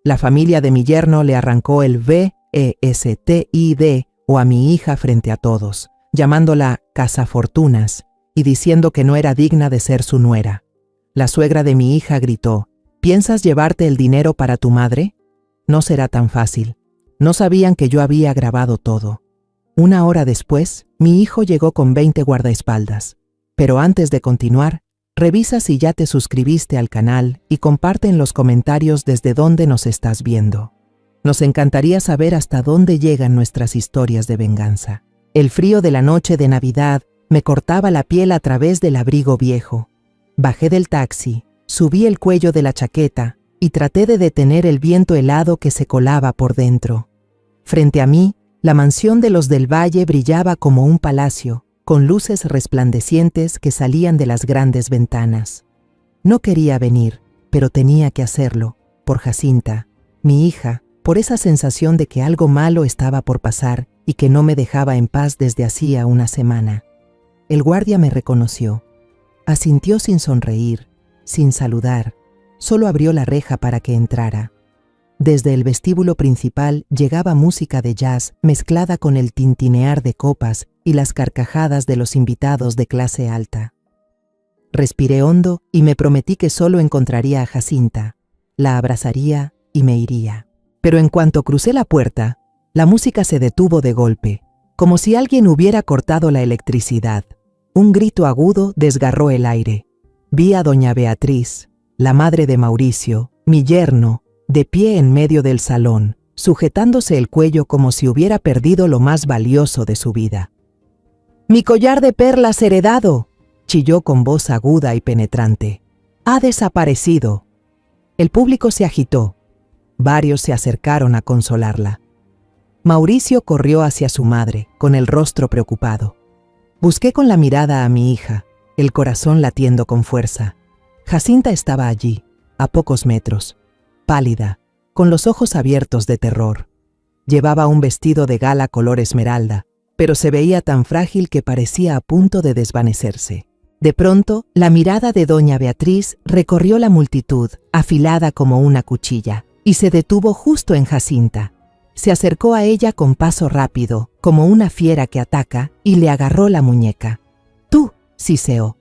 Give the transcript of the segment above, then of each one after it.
La familia de mi yerno le arrancó el VESTID o a mi hija frente a todos, llamándola cazafortunas y diciendo que no era digna de ser su nuera. La suegra de mi hija gritó: ¿piensas llevarte el dinero para tu madre? No será tan fácil. No sabían que yo había grabado todo. 1 hora después, mi hijo llegó con 20 guardaespaldas. Pero antes de continuar, revisa si ya te suscribiste al canal y comparte en los comentarios desde dónde nos estás viendo. Nos encantaría saber hasta dónde llegan nuestras historias de venganza. El frío de la noche de Navidad me cortaba la piel a través del abrigo viejo. Bajé del taxi, subí el cuello de la chaqueta y traté de detener el viento helado que se colaba por dentro. Frente a mí, la mansión de los del Valle brillaba como un palacio, con luces resplandecientes que salían de las grandes ventanas. No quería venir, pero tenía que hacerlo, por Jacinta, mi hija, por esa sensación de que algo malo estaba por pasar y que no me dejaba en paz desde hacía una semana. El guardia me reconoció. Asintió sin sonreír, sin saludar, solo abrió la reja para que entrara. Desde el vestíbulo principal llegaba música de jazz mezclada con el tintinear de copas y las carcajadas de los invitados de clase alta. Respiré hondo y me prometí que solo encontraría a Jacinta, la abrazaría y me iría. Pero en cuanto crucé la puerta, la música se detuvo de golpe, como si alguien hubiera cortado la electricidad. Un grito agudo desgarró el aire. Vi a doña Beatriz, la madre de Mauricio, mi yerno, de pie en medio del salón, sujetándose el cuello como si hubiera perdido lo más valioso de su vida. «¡Mi collar de perlas heredado!», chilló con voz aguda y penetrante. «¡Ha desaparecido!». El público se agitó. Varios se acercaron a consolarla. Mauricio corrió hacia su madre, con el rostro preocupado. Busqué con la mirada a mi hija, el corazón latiendo con fuerza. Jacinta estaba allí, a pocos metros, pálida, con los ojos abiertos de terror. Llevaba un vestido de gala color esmeralda, pero se veía tan frágil que parecía a punto de desvanecerse. De pronto, la mirada de doña Beatriz recorrió la multitud, afilada como una cuchilla, y se detuvo justo en Jacinta. Se acercó a ella con paso rápido, como una fiera que ataca, y le agarró la muñeca. «Tú», siseó.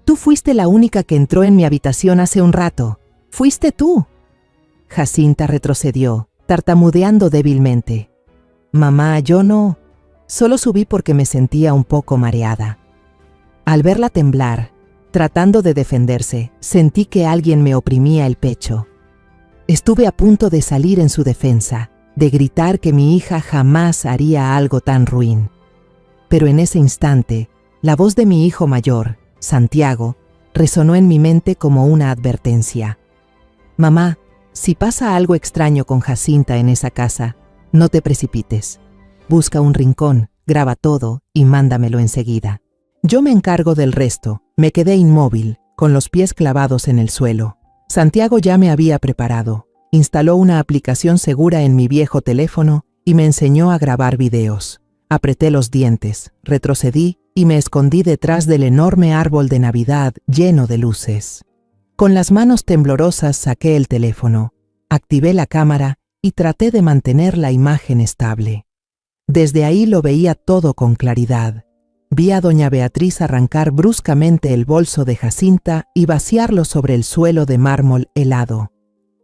«Tú fuiste la única que entró en mi habitación hace un rato. ¡Fuiste tú!». Jacinta retrocedió, tartamudeando débilmente. «Mamá, yo no. Solo subí porque me sentía un poco mareada». Al verla temblar, tratando de defenderse, sentí que alguien me oprimía el pecho. Estuve a punto de salir en su defensa, de gritar que mi hija jamás haría algo tan ruin. Pero en ese instante, la voz de mi hijo mayor, Santiago, resonó en mi mente como una advertencia. «Mamá, si pasa algo extraño con Jacinta en esa casa, no te precipites. Busca un rincón, graba todo y mándamelo enseguida. Yo me encargo del resto». Me quedé inmóvil, con los pies clavados en el suelo. Santiago ya me había preparado. Instaló una aplicación segura en mi viejo teléfono y me enseñó a grabar videos. Apreté los dientes, retrocedí y me escondí detrás del enorme árbol de Navidad lleno de luces. Con las manos temblorosas saqué el teléfono, activé la cámara y traté de mantener la imagen estable. Desde ahí lo veía todo con claridad. Vi a doña Beatriz arrancar bruscamente el bolso de Jacinta y vaciarlo sobre el suelo de mármol helado.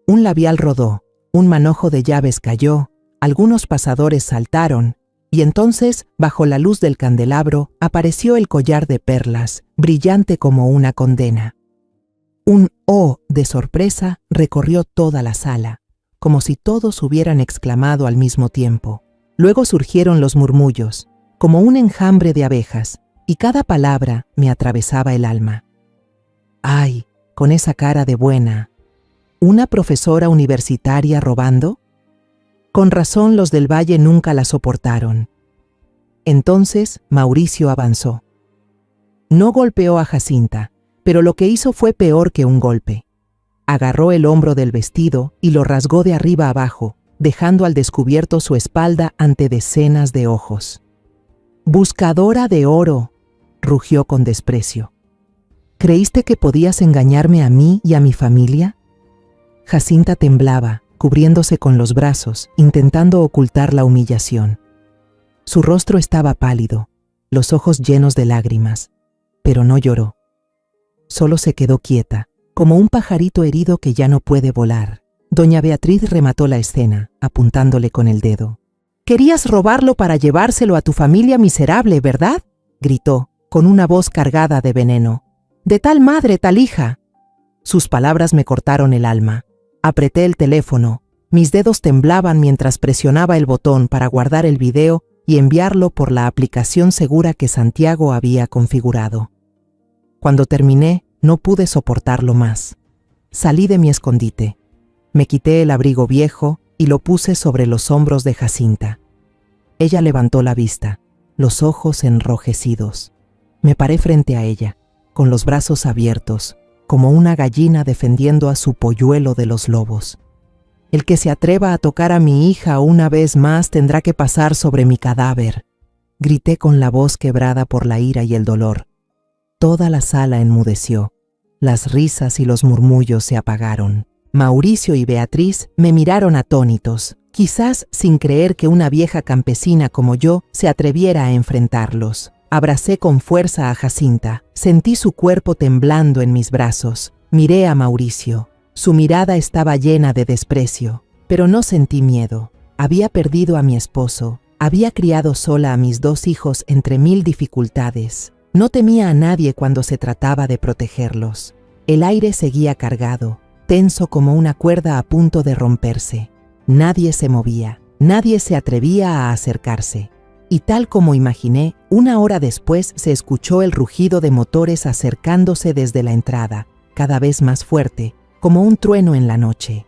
Un labial rodó, un manojo de llaves cayó, algunos pasadores saltaron, y entonces, bajo la luz del candelabro, apareció el collar de perlas, brillante como una condena. Un «oh» de sorpresa recorrió toda la sala, como si todos hubieran exclamado al mismo tiempo. Luego surgieron los murmullos, como un enjambre de abejas, y cada palabra me atravesaba el alma. «Ay, con esa cara de buena. ¿Una profesora universitaria robando? Con razón los del Valle nunca la soportaron». Entonces Mauricio avanzó. No golpeó a Jacinta, pero lo que hizo fue peor que un golpe. Agarró el hombro del vestido y lo rasgó de arriba abajo, dejando al descubierto su espalda ante decenas de ojos. «Buscadora de oro», rugió con desprecio. «¿Creíste que podías engañarme a mí y a mi familia?». Jacinta temblaba, cubriéndose con los brazos, intentando ocultar la humillación. Su rostro estaba pálido, los ojos llenos de lágrimas, pero no lloró. Solo se quedó quieta, como un pajarito herido que ya no puede volar. Doña Beatriz remató la escena, apuntándole con el dedo. «Querías robarlo para llevárselo a tu familia miserable, ¿verdad?», gritó, con una voz cargada de veneno. «De tal madre, tal hija». Sus palabras me cortaron el alma. Apreté el teléfono. Mis dedos temblaban mientras presionaba el botón para guardar el video y enviarlo por la aplicación segura que Santiago había configurado. Cuando terminé, no pude soportarlo más. Salí de mi escondite. Me quité el abrigo viejo y lo puse sobre los hombros de Jacinta. Ella levantó la vista, los ojos enrojecidos. Me paré frente a ella, con los brazos abiertos, como una gallina defendiendo a su polluelo de los lobos. El que se atreva a tocar a mi hija una vez más tendrá que pasar sobre mi cadáver, grité con la voz quebrada por la ira y el dolor. Toda la sala enmudeció. Las risas y los murmullos se apagaron. Mauricio y Beatriz me miraron atónitos, quizás sin creer que una vieja campesina como yo se atreviera a enfrentarlos. Abracé con fuerza a Jacinta, sentí su cuerpo temblando en mis brazos. Miré a Mauricio. Su mirada estaba llena de desprecio, pero no sentí miedo. Había perdido a mi esposo, había criado sola a mis 2 hijos entre 1000 dificultades. No temía a nadie cuando se trataba de protegerlos. El aire seguía cargado, tenso como una cuerda a punto de romperse. Nadie se movía, nadie se atrevía a acercarse. Y tal como imaginé, 1 hora después se escuchó el rugido de motores acercándose desde la entrada, cada vez más fuerte, como un trueno en la noche.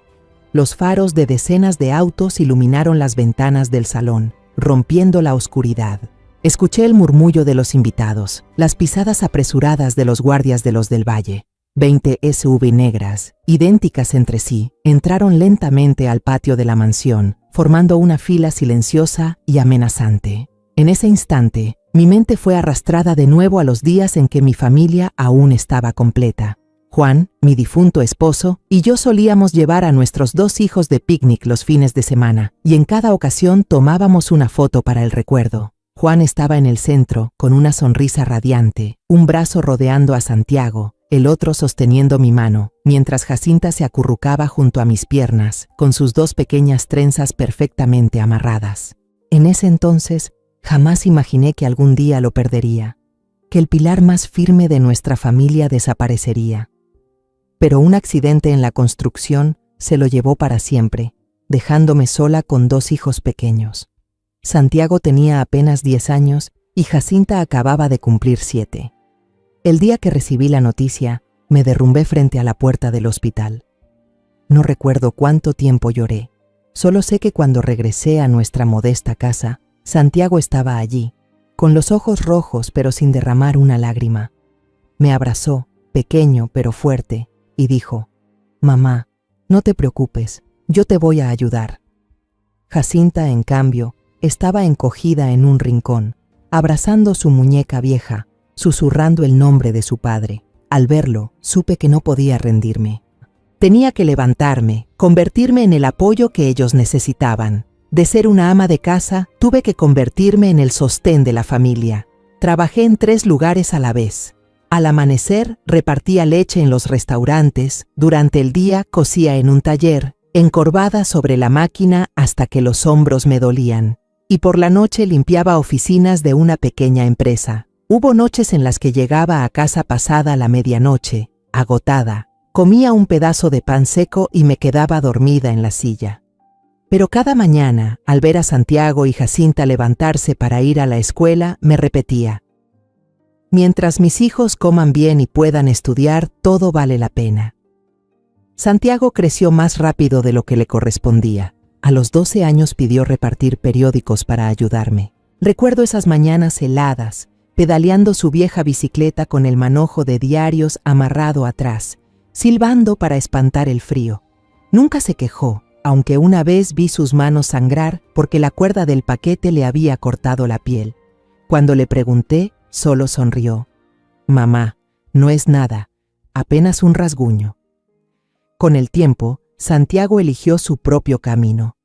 Los faros de decenas de autos iluminaron las ventanas del salón, rompiendo la oscuridad. Escuché el murmullo de los invitados, las pisadas apresuradas de los guardias de los del Valle. 20 SUV negras, idénticas entre sí, entraron lentamente al patio de la mansión, formando una fila silenciosa y amenazante. En ese instante, mi mente fue arrastrada de nuevo a los días en que mi familia aún estaba completa. Juan, mi difunto esposo, y yo solíamos llevar a nuestros 2 hijos de picnic los fines de semana, y en cada ocasión tomábamos una foto para el recuerdo. Juan estaba en el centro, con una sonrisa radiante, un brazo rodeando a Santiago, el otro sosteniendo mi mano, mientras Jacinta se acurrucaba junto a mis piernas, con sus 2 pequeñas trenzas perfectamente amarradas. En ese entonces, jamás imaginé que algún día lo perdería, que el pilar más firme de nuestra familia desaparecería. Pero un accidente en la construcción se lo llevó para siempre, dejándome sola con 2 hijos pequeños. Santiago tenía apenas 10 años y Jacinta acababa de cumplir 7. El día que recibí la noticia, me derrumbé frente a la puerta del hospital. No recuerdo cuánto tiempo lloré. Solo sé que cuando regresé a nuestra modesta casa, Santiago estaba allí, con los ojos rojos pero sin derramar una lágrima. Me abrazó, pequeño pero fuerte, y dijo: «Mamá, no te preocupes, yo te voy a ayudar». Jacinta, en cambio, estaba encogida en un rincón, abrazando su muñeca vieja, susurrando el nombre de su padre. Al verlo, supe que no podía rendirme. Tenía que levantarme, convertirme en el apoyo que ellos necesitaban. De ser una ama de casa, tuve que convertirme en el sostén de la familia. Trabajé en 3 lugares a la vez. Al amanecer, repartía leche en los restaurantes, durante el día cosía en un taller, encorvada sobre la máquina hasta que los hombros me dolían. Y por la noche limpiaba oficinas de una pequeña empresa. Hubo noches en las que llegaba a casa pasada la medianoche, agotada. Comía un pedazo de pan seco y me quedaba dormida en la silla. Pero cada mañana, al ver a Santiago y Jacinta levantarse para ir a la escuela, me repetía: «Mientras mis hijos coman bien y puedan estudiar, todo vale la pena». Santiago creció más rápido de lo que le correspondía. A los 12 años pidió repartir periódicos para ayudarme. Recuerdo esas mañanas heladas, pedaleando su vieja bicicleta con el manojo de diarios amarrado atrás, silbando para espantar el frío. Nunca se quejó, aunque una vez vi sus manos sangrar porque la cuerda del paquete le había cortado la piel. Cuando le pregunté, solo sonrió. «Mamá, no es nada, apenas un rasguño». Con el tiempo, Santiago eligió su propio camino.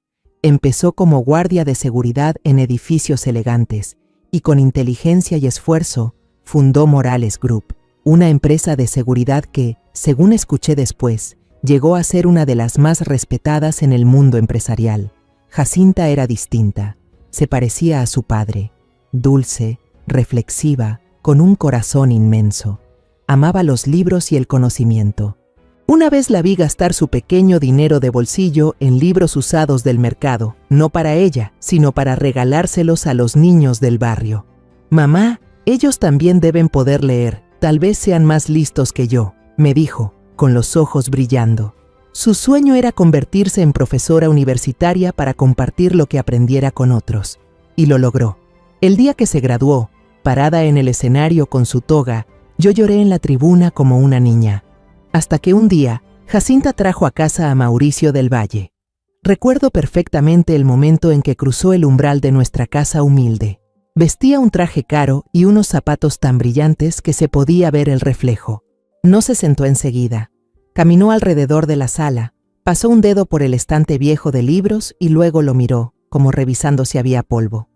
Empezó como guardia de seguridad en edificios elegantes y con inteligencia y esfuerzo fundó Morales Group, una empresa de seguridad que, según escuché después, llegó a ser una de las más respetadas en el mundo empresarial. Jacinta era distinta, se parecía a su padre, dulce, reflexiva, con un corazón inmenso. Amaba los libros y el conocimiento. Una vez la vi gastar su pequeño dinero de bolsillo en libros usados del mercado, no para ella, sino para regalárselos a los niños del barrio. «Mamá, ellos también deben poder leer, tal vez sean más listos que yo», me dijo, con los ojos brillando. Su sueño era convertirse en profesora universitaria para compartir lo que aprendiera con otros. Y lo logró. El día que se graduó, parada en el escenario con su toga, yo lloré en la tribuna como una niña. Hasta que un día, Jacinta trajo a casa a Mauricio del Valle. Recuerdo perfectamente el momento en que cruzó el umbral de nuestra casa humilde. Vestía un traje caro y unos zapatos tan brillantes que se podía ver el reflejo. No se sentó enseguida. Caminó alrededor de la sala, pasó un dedo por el estante viejo de libros y luego lo miró, como revisando si había polvo.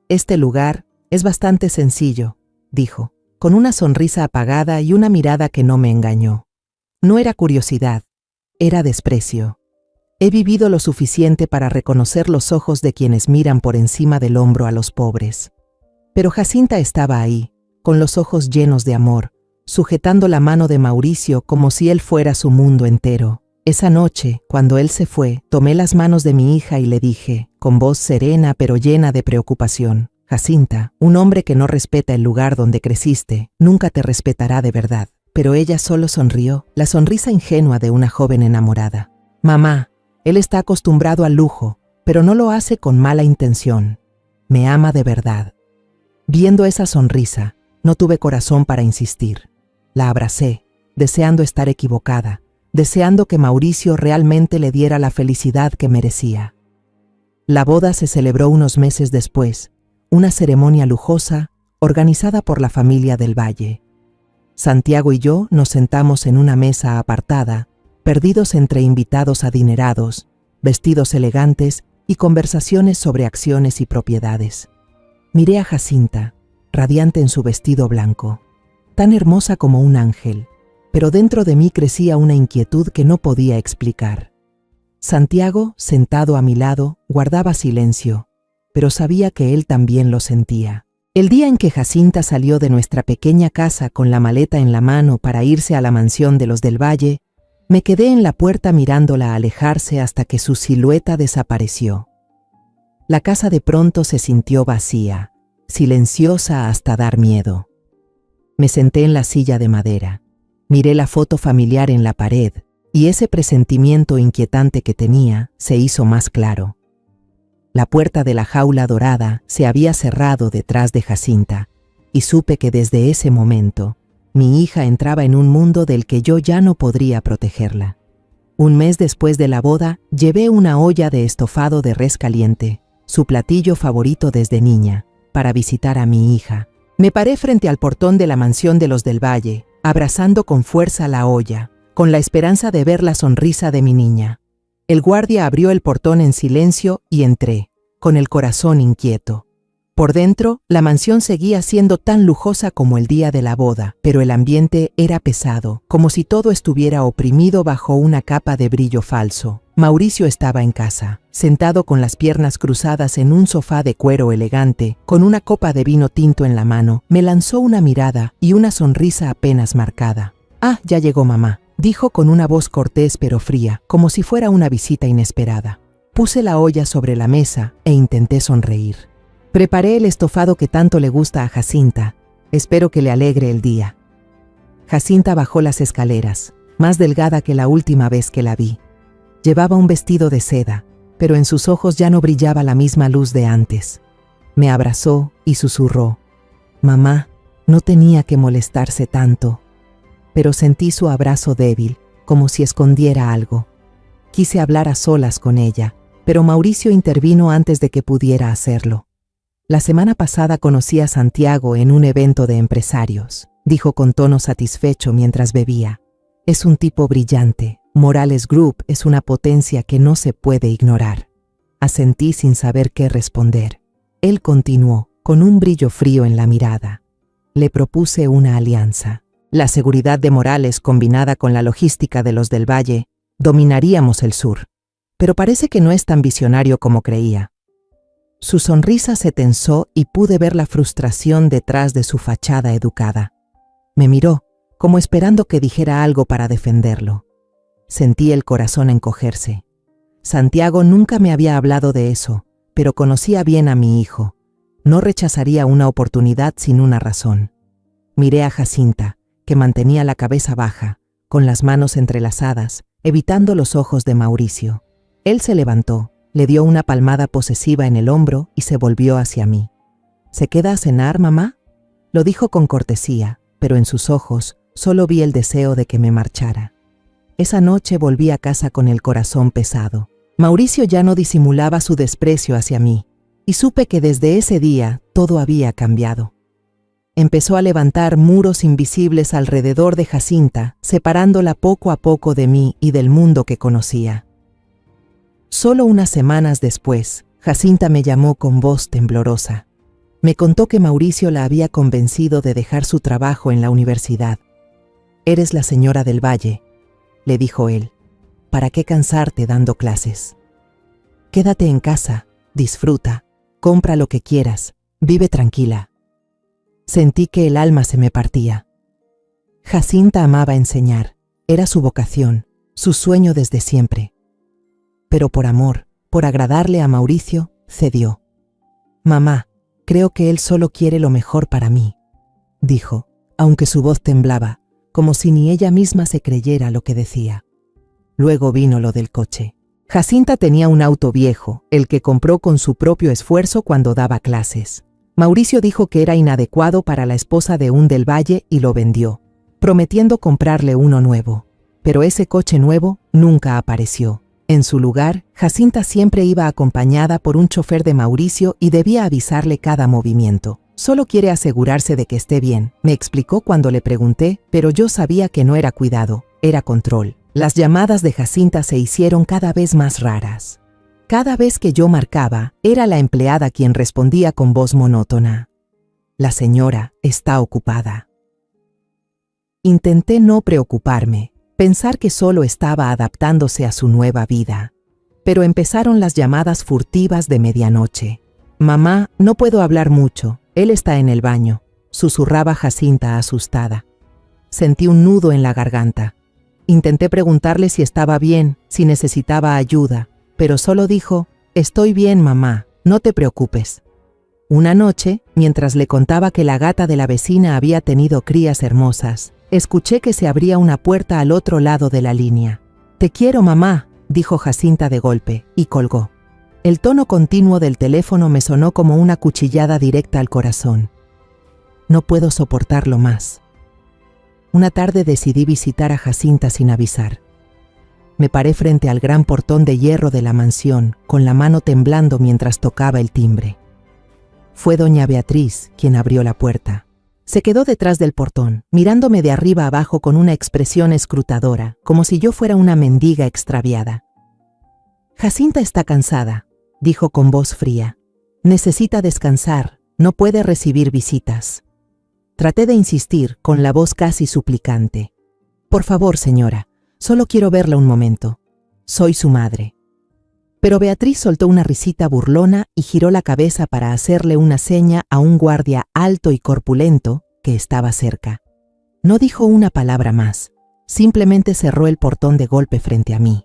«Este lugar es bastante sencillo», dijo, con una sonrisa apagada y una mirada que no me engañó. No era curiosidad, era desprecio. He vivido lo suficiente para reconocer los ojos de quienes miran por encima del hombro a los pobres. Pero Jacinta estaba ahí, con los ojos llenos de amor, sujetando la mano de Mauricio como si él fuera su mundo entero. Esa noche, cuando él se fue, tomé las manos de mi hija y le dije, con voz serena pero llena de preocupación: «Jacinta, un hombre que no respeta el lugar donde creciste, nunca te respetará de verdad». Pero ella solo sonrió, la sonrisa ingenua de una joven enamorada. «Mamá, él está acostumbrado al lujo, pero no lo hace con mala intención. Me ama de verdad». Viendo esa sonrisa, no tuve corazón para insistir. La abracé, deseando estar equivocada, deseando que Mauricio realmente le diera la felicidad que merecía. La boda se celebró unos meses después, una ceremonia lujosa organizada por la familia del Valle. Santiago y yo nos sentamos en una mesa apartada, perdidos entre invitados adinerados, vestidos elegantes y conversaciones sobre acciones y propiedades. Miré a Jacinta, radiante en su vestido blanco, tan hermosa como un ángel, pero dentro de mí crecía una inquietud que no podía explicar. Santiago, sentado a mi lado, guardaba silencio, pero sabía que él también lo sentía. El día en que Jacinta salió de nuestra pequeña casa con la maleta en la mano para irse a la mansión de los del Valle, me quedé en la puerta mirándola alejarse hasta que su silueta desapareció. La casa de pronto se sintió vacía, silenciosa hasta dar miedo. Me senté en la silla de madera, miré la foto familiar en la pared y ese presentimiento inquietante que tenía se hizo más claro. La puerta de la jaula dorada se había cerrado detrás de Jacinta y supe que desde ese momento mi hija entraba en un mundo del que yo ya no podría protegerla. Un mes después de la boda, llevé una olla de estofado de res caliente, su platillo favorito desde niña, para visitar a mi hija. Me paré frente al portón de la mansión de los del Valle, abrazando con fuerza la olla, con la esperanza de ver la sonrisa de mi niña. El guardia abrió el portón en silencio y entré, con el corazón inquieto. Por dentro, la mansión seguía siendo tan lujosa como el día de la boda, pero el ambiente era pesado, como si todo estuviera oprimido bajo una capa de brillo falso. Mauricio estaba en casa, sentado con las piernas cruzadas en un sofá de cuero elegante, con una copa de vino tinto en la mano. Me lanzó una mirada y una sonrisa apenas marcada. «Ah, ya llegó mamá», dijo con una voz cortés pero fría, como si fuera una visita inesperada. Puse la olla sobre la mesa e intenté sonreír. Preparé el estofado que tanto le gusta a Jacinta. Espero que le alegre el día. Jacinta bajó las escaleras, más delgada que la última vez que la vi. Llevaba un vestido de seda, pero en sus ojos ya no brillaba la misma luz de antes. Me abrazó y susurró: «Mamá, no tenía que molestarse tanto». Pero sentí su abrazo débil, como si escondiera algo. Quise hablar a solas con ella, pero Mauricio intervino antes de que pudiera hacerlo. «La semana pasada conocí a Santiago en un evento de empresarios», dijo con tono satisfecho mientras bebía. «Es un tipo brillante, Morales Group es una potencia que no se puede ignorar. Asentí sin saber qué responder. Él continuó, con un brillo frío en la mirada. Le propuse una alianza. La seguridad de Morales combinada con la logística de los del Valle, dominaríamos el sur. Pero parece que no es tan visionario como creía. Su sonrisa se tensó y pude ver la frustración detrás de su fachada educada. Me miró, como esperando que dijera algo para defenderlo. Sentí el corazón encogerse. Santiago nunca me había hablado de eso, pero conocía bien a mi hijo. No rechazaría una oportunidad sin una razón. Miré a Jacinta, que mantenía la cabeza baja, con las manos entrelazadas, evitando los ojos de Mauricio. Él se levantó, le dio una palmada posesiva en el hombro y se volvió hacia mí. ¿Se queda a cenar, mamá? Lo dijo con cortesía, pero en sus ojos solo vi el deseo de que me marchara. Esa noche volví a casa con el corazón pesado. Mauricio ya no disimulaba su desprecio hacia mí, y supe que desde ese día todo había cambiado. Empezó a levantar muros invisibles alrededor de Jacinta, separándola poco a poco de mí y del mundo que conocía. Solo unas semanas después, Jacinta me llamó con voz temblorosa. Me contó que Mauricio la había convencido de dejar su trabajo en la universidad. «Eres la señora del Valle», le dijo él. «¿Para qué cansarte dando clases? Quédate en casa, disfruta, compra lo que quieras, vive tranquila». Sentí que el alma se me partía. Jacinta amaba enseñar, era su vocación, su sueño desde siempre. Pero por amor, por agradarle a Mauricio, cedió. «Mamá, creo que él solo quiere lo mejor para mí», dijo, aunque su voz temblaba, como si ni ella misma se creyera lo que decía. Luego vino lo del coche. Jacinta tenía un auto viejo, el que compró con su propio esfuerzo cuando daba clases. Mauricio dijo que era inadecuado para la esposa de un del Valle y lo vendió, prometiendo comprarle uno nuevo. Pero ese coche nuevo nunca apareció. En su lugar, Jacinta siempre iba acompañada por un chofer de Mauricio y debía avisarle cada movimiento. «Solo quiere asegurarse de que esté bien», me explicó cuando le pregunté, pero yo sabía que no era cuidado, era control. Las llamadas de Jacinta se hicieron cada vez más raras. Cada vez que yo marcaba, era la empleada quien respondía con voz monótona. «La señora está ocupada». Intenté no preocuparme, pensar que solo estaba adaptándose a su nueva vida. Pero empezaron las llamadas furtivas de medianoche. «Mamá, no puedo hablar mucho, él está en el baño», susurraba Jacinta asustada. Sentí un nudo en la garganta. Intenté preguntarle si estaba bien, si necesitaba ayuda, pero solo dijo: «Estoy bien, mamá, no te preocupes». Una noche, mientras le contaba que la gata de la vecina había tenido crías hermosas, escuché que se abría una puerta al otro lado de la línea. «Te quiero, mamá», dijo Jacinta de golpe, y colgó. El tono continuo del teléfono me sonó como una cuchillada directa al corazón. No puedo soportarlo más. Una tarde decidí visitar a Jacinta sin avisar. Me paré frente al gran portón de hierro de la mansión, con la mano temblando mientras tocaba el timbre. Fue doña Beatriz quien abrió la puerta. Se quedó detrás del portón, mirándome de arriba abajo con una expresión escrutadora, como si yo fuera una mendiga extraviada. «Jacinta está cansada», dijo con voz fría. «Necesita descansar, no puede recibir visitas». Traté de insistir, con la voz casi suplicante. «Por favor, señora, solo quiero verla un momento. Soy su madre». Pero Beatriz soltó una risita burlona y giró la cabeza para hacerle una seña a un guardia alto y corpulento que estaba cerca. No dijo una palabra más, simplemente cerró el portón de golpe frente a mí.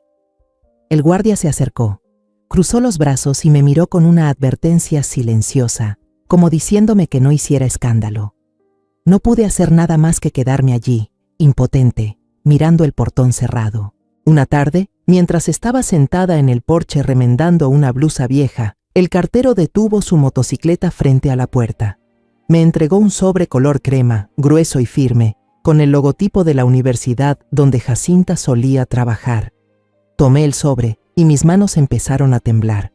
El guardia se acercó, cruzó los brazos y me miró con una advertencia silenciosa, como diciéndome que no hiciera escándalo. No pude hacer nada más que quedarme allí, impotente, mirando el portón cerrado. Una tarde, mientras estaba sentada en el porche remendando una blusa vieja, el cartero detuvo su motocicleta frente a la puerta. Me entregó un sobre color crema, grueso y firme, con el logotipo de la universidad donde Jacinta solía trabajar. Tomé el sobre y mis manos empezaron a temblar.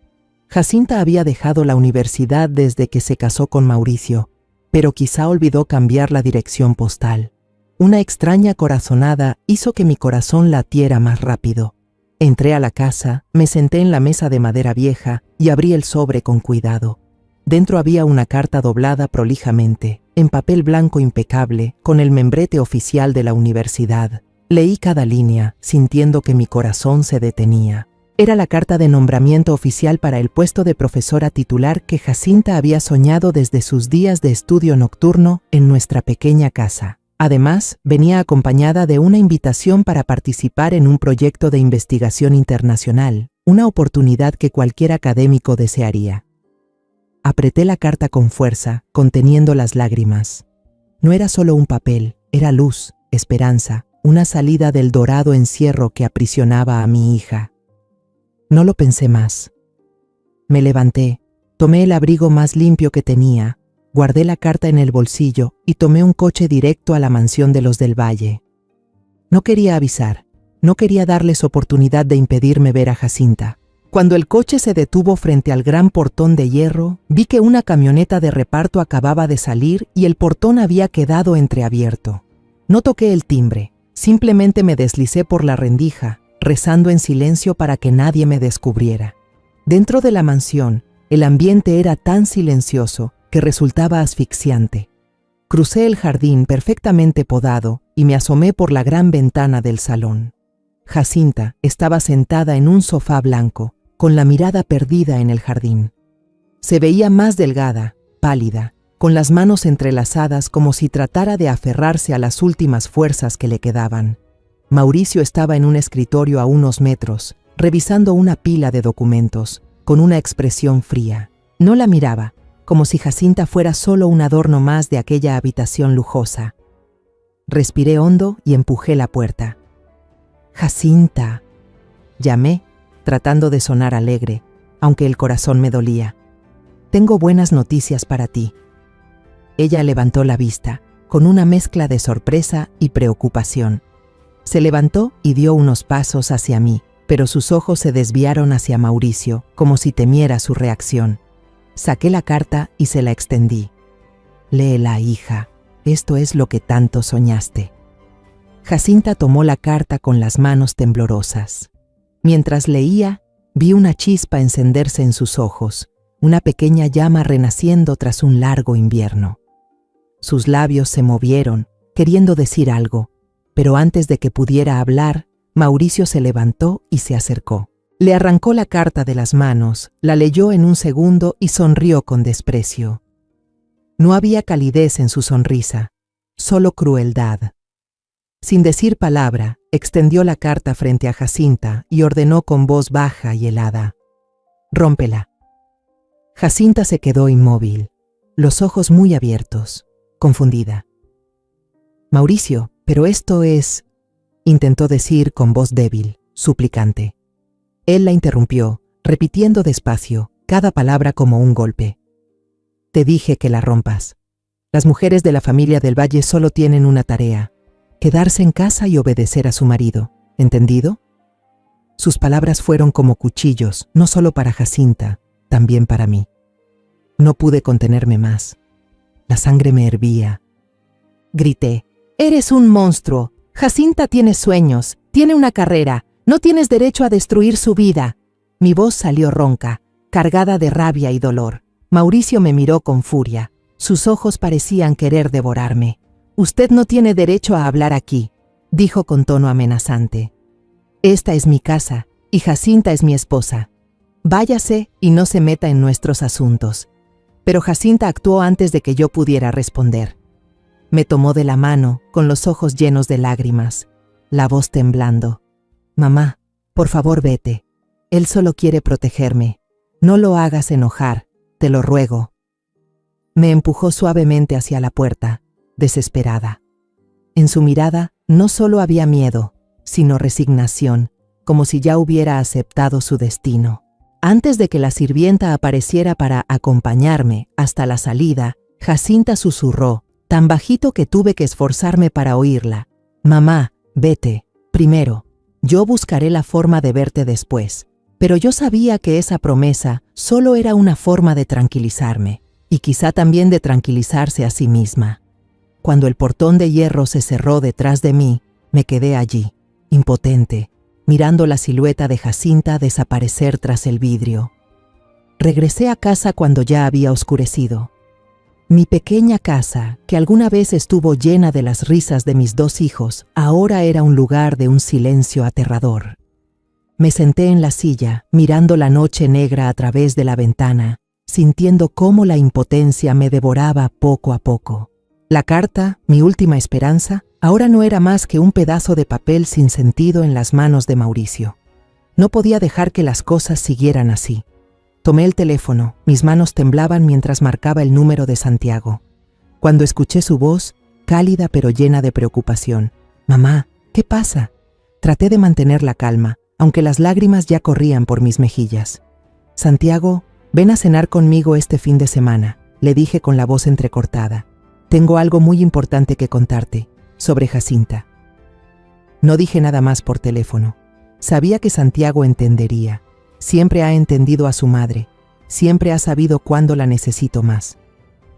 Jacinta había dejado la universidad desde que se casó con Mauricio, pero quizá olvidó cambiar la dirección postal. Una extraña corazonada hizo que mi corazón latiera más rápido. Entré a la casa, me senté en la mesa de madera vieja y abrí el sobre con cuidado. Dentro había una carta doblada prolijamente, en papel blanco impecable, con el membrete oficial de la universidad. Leí cada línea, sintiendo que mi corazón se detenía. Era la carta de nombramiento oficial para el puesto de profesora titular que Jacinta había soñado desde sus días de estudio nocturno en nuestra pequeña casa. Además, venía acompañada de una invitación para participar en un proyecto de investigación internacional, una oportunidad que cualquier académico desearía. Apreté la carta con fuerza, conteniendo las lágrimas. No era solo un papel, era luz, esperanza, una salida del dorado encierro que aprisionaba a mi hija. No lo pensé más. Me levanté, tomé el abrigo más limpio que tenía, guardé la carta en el bolsillo y tomé un coche directo a la mansión de los del Valle. No quería avisar, no quería darles oportunidad de impedirme ver a Jacinta. Cuando el coche se detuvo frente al gran portón de hierro, vi que una camioneta de reparto acababa de salir y el portón había quedado entreabierto. No toqué el timbre, simplemente me deslicé por la rendija, rezando en silencio para que nadie me descubriera. Dentro de la mansión, el ambiente era tan silencioso que resultaba asfixiante. Crucé el jardín perfectamente podado y me asomé por la gran ventana del salón. Jacinta estaba sentada en un sofá blanco, con la mirada perdida en el jardín. Se veía más delgada, pálida, con las manos entrelazadas como si tratara de aferrarse a las últimas fuerzas que le quedaban. Mauricio estaba en un escritorio a unos metros, revisando una pila de documentos, con una expresión fría. No la miraba, como si Jacinta fuera solo un adorno más de aquella habitación lujosa. Respiré hondo y empujé la puerta. «Jacinta», llamé, tratando de sonar alegre, aunque el corazón me dolía. «Tengo buenas noticias para ti». Ella levantó la vista, con una mezcla de sorpresa y preocupación. Se levantó y dio unos pasos hacia mí, pero sus ojos se desviaron hacia Mauricio, como si temiera su reacción. Saqué la carta y se la extendí. «Léela, hija. Esto es lo que tanto soñaste». Jacinta tomó la carta con las manos temblorosas. Mientras leía, vi una chispa encenderse en sus ojos, una pequeña llama renaciendo tras un largo invierno. Sus labios se movieron, queriendo decir algo, pero antes de que pudiera hablar, Mauricio se levantó y se acercó. Le arrancó la carta de las manos, la leyó en un segundo y sonrió con desprecio. No había calidez en su sonrisa, solo crueldad. Sin decir palabra, extendió la carta frente a Jacinta y ordenó con voz baja y helada: «Rómpela». Jacinta se quedó inmóvil, los ojos muy abiertos, confundida. «Mauricio, pero esto es…», intentó decir con voz débil, suplicante. Él la interrumpió, repitiendo despacio, cada palabra como un golpe. «Te dije que la rompas. Las mujeres de la familia del Valle solo tienen una tarea: quedarse en casa y obedecer a su marido. ¿Entendido?». Sus palabras fueron como cuchillos, no solo para Jacinta, también para mí. No pude contenerme más. La sangre me hervía. Grité: «Eres un monstruo. Jacinta tiene sueños, tiene una carrera. No tienes derecho a destruir su vida». Mi voz salió ronca, cargada de rabia y dolor. Mauricio me miró con furia. Sus ojos parecían querer devorarme. «Usted no tiene derecho a hablar aquí», dijo con tono amenazante. «Esta es mi casa y Jacinta es mi esposa. Váyase y no se meta en nuestros asuntos». Pero Jacinta actuó antes de que yo pudiera responder. Me tomó de la mano, con los ojos llenos de lágrimas, la voz temblando. «Mamá, por favor vete. Él solo quiere protegerme. No lo hagas enojar, te lo ruego». Me empujó suavemente hacia la puerta, desesperada. En su mirada no solo había miedo, sino resignación, como si ya hubiera aceptado su destino. Antes de que la sirvienta apareciera para acompañarme hasta la salida, Jacinta susurró, tan bajito que tuve que esforzarme para oírla: «Mamá, vete, primero. Yo buscaré la forma de verte después». Pero yo sabía que esa promesa solo era una forma de tranquilizarme, y quizá también de tranquilizarse a sí misma. cuando el portón de hierro se cerró detrás de mí, me quedé allí, impotente, mirando la silueta de Jacinta desaparecer tras el vidrio. Regresé a casa cuando ya había oscurecido. Mi pequeña casa, que alguna vez estuvo llena de las risas de mis 2 hijos, ahora era un lugar de un silencio aterrador. Me senté en la silla, mirando la noche negra a través de la ventana, sintiendo cómo la impotencia me devoraba poco a poco. La carta, mi última esperanza, ahora no era más que un pedazo de papel sin sentido en las manos de Mauricio. No podía dejar que las cosas siguieran así. Tomé el teléfono, mis manos temblaban mientras marcaba el número de Santiago. Cuando escuché su voz, cálida pero llena de preocupación. «Mamá, ¿qué pasa?». Traté de mantener la calma, aunque las lágrimas ya corrían por mis mejillas. «Santiago, ven a cenar conmigo este fin de semana», le dije con la voz entrecortada. «Tengo algo muy importante que contarte, sobre Jacinta». No dije nada más por teléfono. Sabía que Santiago entendería. Siempre ha entendido a su madre. Siempre ha sabido cuándo la necesito más.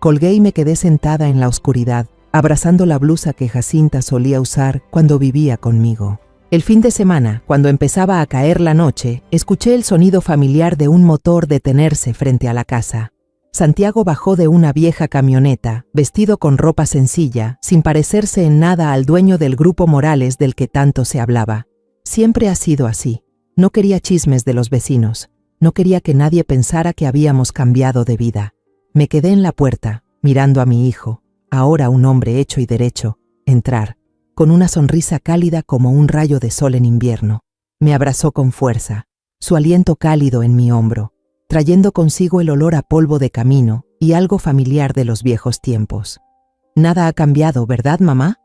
Colgué y me quedé sentada en la oscuridad, abrazando la blusa que Jacinta solía usar cuando vivía conmigo. El fin de semana, cuando empezaba a caer la noche, escuché el sonido familiar de un motor detenerse frente a la casa. Santiago bajó de una vieja camioneta, vestido con ropa sencilla, sin parecerse en nada al dueño del grupo Morales del que tanto se hablaba. Siempre ha sido así. No quería chismes de los vecinos. No quería que nadie pensara que habíamos cambiado de vida. Me quedé en la puerta, mirando a mi hijo, ahora un hombre hecho y derecho, entrar, con una sonrisa cálida como un rayo de sol en invierno. Me abrazó con fuerza, su aliento cálido en mi hombro, trayendo consigo el olor a polvo de camino y algo familiar de los viejos tiempos. «Nada ha cambiado, ¿verdad, mamá?»,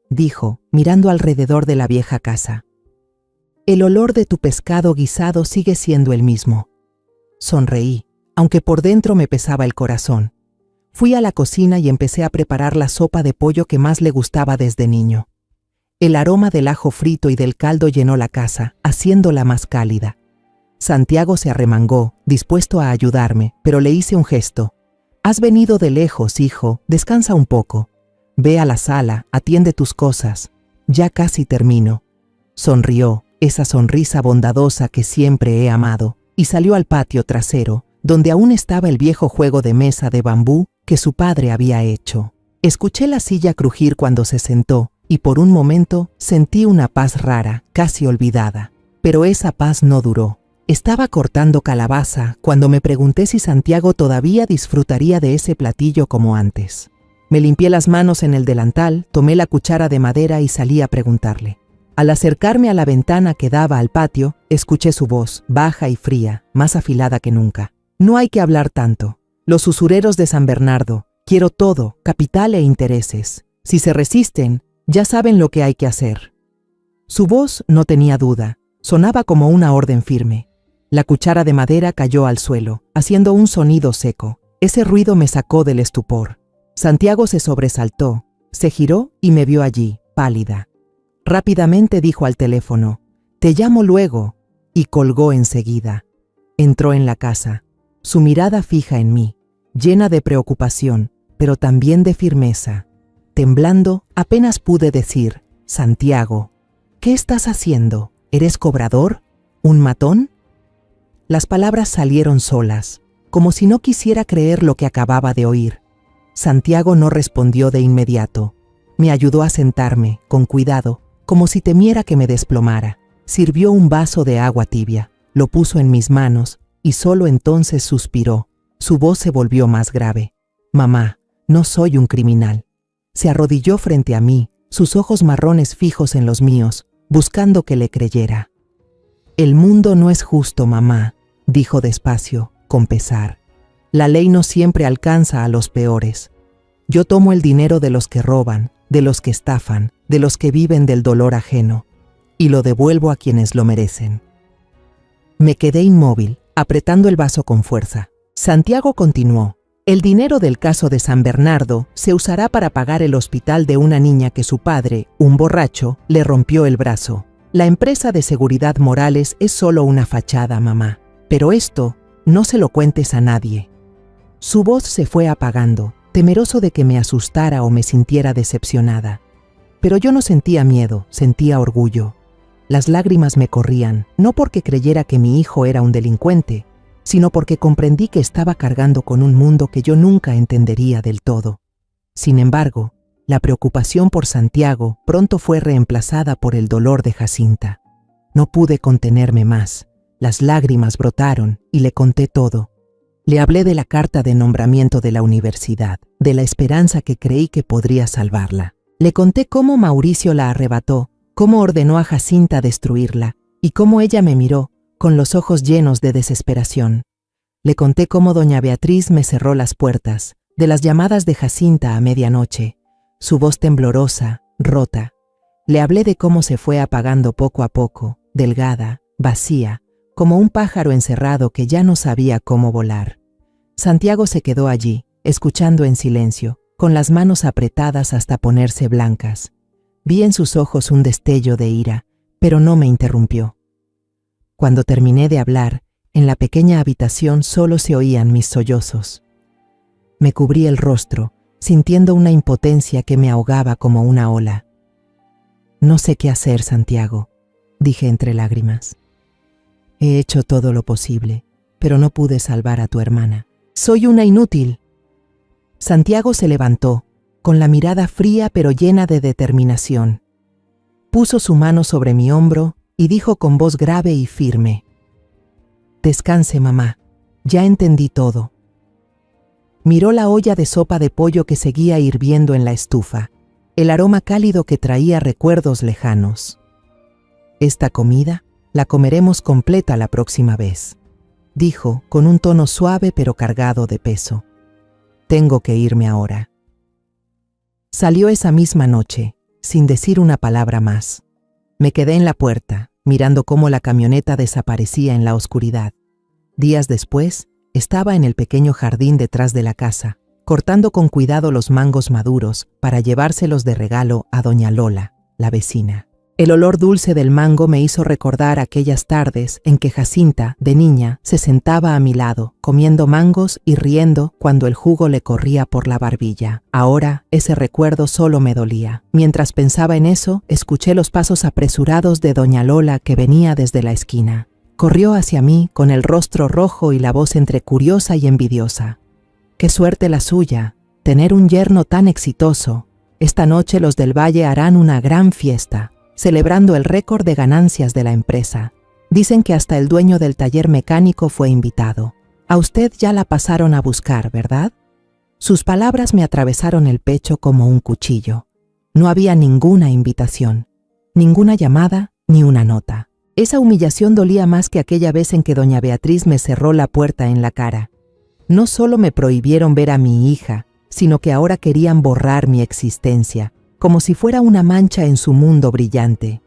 dijo, mirando alrededor de la vieja casa. «El olor de tu pescado guisado sigue siendo el mismo». Sonreí, aunque por dentro me pesaba el corazón. Fui a la cocina y empecé a preparar la sopa de pollo que más le gustaba desde niño. El aroma del ajo frito y del caldo llenó la casa, haciéndola más cálida. Santiago se arremangó, dispuesto a ayudarme, pero le hice un gesto. «Has venido de lejos, hijo, descansa un poco. Ve a la sala, atiende tus cosas. Ya casi termino». Sonrió, esa sonrisa bondadosa que siempre he amado, y salió al patio trasero, donde aún estaba el viejo juego de mesa de bambú que su padre había hecho. Escuché la silla crujir cuando se sentó, y por un momento sentí una paz rara, casi olvidada. Pero esa paz no duró. Estaba cortando calabaza cuando me pregunté si Santiago todavía disfrutaría de ese platillo como antes. Me limpié las manos en el delantal, tomé la cuchara de madera y salí a preguntarle. Al acercarme a la ventana que daba al patio, escuché su voz, baja y fría, más afilada que nunca. «No hay que hablar tanto. Los usureros de San Bernardo, quiero todo, capital e intereses. Si se resisten, ya saben lo que hay que hacer». Su voz no tenía duda, sonaba como una orden firme. La cuchara de madera cayó al suelo, haciendo un sonido seco. Ese ruido me sacó del estupor. Santiago se sobresaltó, se giró y me vio allí, pálida. Rápidamente dijo al teléfono, «Te llamo luego», y colgó enseguida. Entró en la casa, su mirada fija en mí, llena de preocupación, pero también de firmeza. Temblando, apenas pude decir, «Santiago, ¿qué estás haciendo? ¿Eres cobrador? ¿Un matón?». Las palabras salieron solas, como si no quisiera creer lo que acababa de oír. Santiago no respondió de inmediato. Me ayudó a sentarme, con cuidado, como si temiera que me desplomara. Sirvió un vaso de agua tibia, lo puso en mis manos y solo entonces suspiró. Su voz se volvió más grave. «Mamá, no soy un criminal». Se arrodilló frente a mí, sus ojos marrones fijos en los míos, buscando que le creyera. «El mundo no es justo, mamá», dijo despacio, con pesar. «La ley no siempre alcanza a los peores. Yo tomo el dinero de los que roban, de los que estafan, de los que viven del dolor ajeno, y lo devuelvo a quienes lo merecen». Me quedé inmóvil, apretando el vaso con fuerza. Santiago continuó. «El dinero del caso de San Bernardo se usará para pagar el hospital de una niña que su padre, un borracho, le rompió el brazo. La empresa de seguridad Morales es solo una fachada, mamá. Pero esto, no se lo cuentes a nadie». Su voz se fue apagando. temeroso de que me asustara o me sintiera decepcionada. Pero yo no sentía miedo, sentía orgullo. Las lágrimas me corrían, no porque creyera que mi hijo era un delincuente, sino porque comprendí que estaba cargando con un mundo que yo nunca entendería del todo. Sin embargo, la preocupación por Santiago pronto fue reemplazada por el dolor de Jacinta. No pude contenerme más. Las lágrimas brotaron y le conté todo. Le hablé de la carta de nombramiento de la universidad, de la esperanza que creí que podría salvarla. Le conté cómo Mauricio la arrebató, cómo ordenó a Jacinta destruirla y cómo ella me miró con los ojos llenos de desesperación. Le conté cómo doña Beatriz me cerró las puertas, de las llamadas de Jacinta a medianoche, su voz temblorosa, rota. Le hablé de cómo se fue apagando poco a poco, delgada, vacía, como un pájaro encerrado que ya no sabía cómo volar. Santiago se quedó allí, escuchando en silencio, con las manos apretadas hasta ponerse blancas. Vi en sus ojos un destello de ira, pero no me interrumpió. Cuando terminé de hablar, en la pequeña habitación solo se oían mis sollozos. Me cubrí el rostro, sintiendo una impotencia que me ahogaba como una ola. «No sé qué hacer, Santiago», dije entre lágrimas. «He hecho todo lo posible, pero no pude salvar a tu hermana. Soy una inútil». Santiago se levantó, con la mirada fría pero llena de determinación. Puso su mano sobre mi hombro y dijo con voz grave y firme: «Descanse, mamá, ya entendí todo». Miró la olla de sopa de pollo que seguía hirviendo en la estufa, el aroma cálido que traía recuerdos lejanos. «Esta comida la comeremos completa la próxima vez», dijo con un tono suave pero cargado de peso. «Tengo que irme ahora». Salió esa misma noche, sin decir una palabra más. Me quedé en la puerta, mirando cómo la camioneta desaparecía en la oscuridad. Días después, estaba en el pequeño jardín detrás de la casa, cortando con cuidado los mangos maduros para llevárselos de regalo a doña Lola, la vecina. El olor dulce del mango me hizo recordar aquellas tardes en que Jacinta, de niña, se sentaba a mi lado, comiendo mangos y riendo cuando el jugo le corría por la barbilla. Ahora, ese recuerdo solo me dolía. Mientras pensaba en eso, escuché los pasos apresurados de doña Lola que venía desde la esquina. Corrió hacia mí con el rostro rojo y la voz entre curiosa y envidiosa. «Qué suerte la suya, tener un yerno tan exitoso. Esta noche los del Valle harán una gran fiesta, celebrando el récord de ganancias de la empresa. Dicen que hasta el dueño del taller mecánico fue invitado. A usted ya la pasaron a buscar, ¿verdad?». Sus palabras me atravesaron el pecho como un cuchillo. No había ninguna invitación, ninguna llamada ni una nota. Esa humillación dolía más que aquella vez en que doña Beatriz me cerró la puerta en la cara. No solo me prohibieron ver a mi hija, sino que ahora querían borrar mi existencia, como si fuera una mancha en su mundo brillante.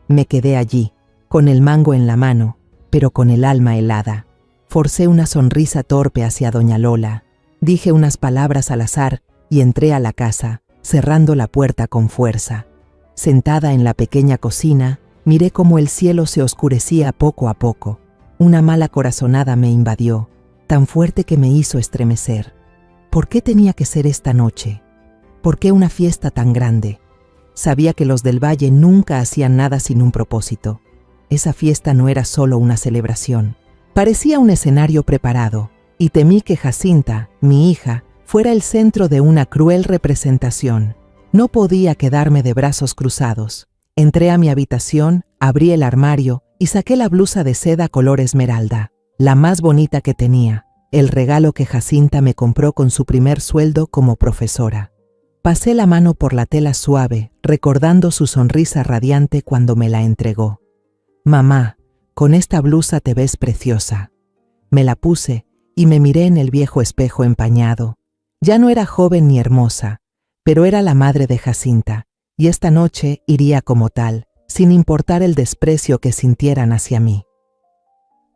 Me quedé allí, con el mango en la mano, pero con el alma helada. Forcé una sonrisa torpe hacia doña Lola. Dije unas palabras al azar y entré a la casa, cerrando la puerta con fuerza. Sentada en la pequeña cocina, miré cómo el cielo se oscurecía poco a poco. Una mala corazonada me invadió, tan fuerte que me hizo estremecer. ¿Por qué tenía que ser esta noche? ¿Por qué una fiesta tan grande? Sabía que los del Valle nunca hacían nada sin un propósito. Esa fiesta no era solo una celebración. Parecía un escenario preparado, y temí que Jacinta, mi hija, fuera el centro de una cruel representación. No podía quedarme de brazos cruzados. Entré a mi habitación, abrí el armario y saqué la blusa de seda color esmeralda, la más bonita que tenía, el regalo que Jacinta me compró con su primer sueldo como profesora. Pasé la mano por la tela suave, recordando su sonrisa radiante cuando me la entregó. «Mamá, con esta blusa te ves preciosa». Me la puse y me miré en el viejo espejo empañado. Ya no era joven ni hermosa, pero era la madre de Jacinta, y esta noche iría como tal, sin importar el desprecio que sintieran hacia mí.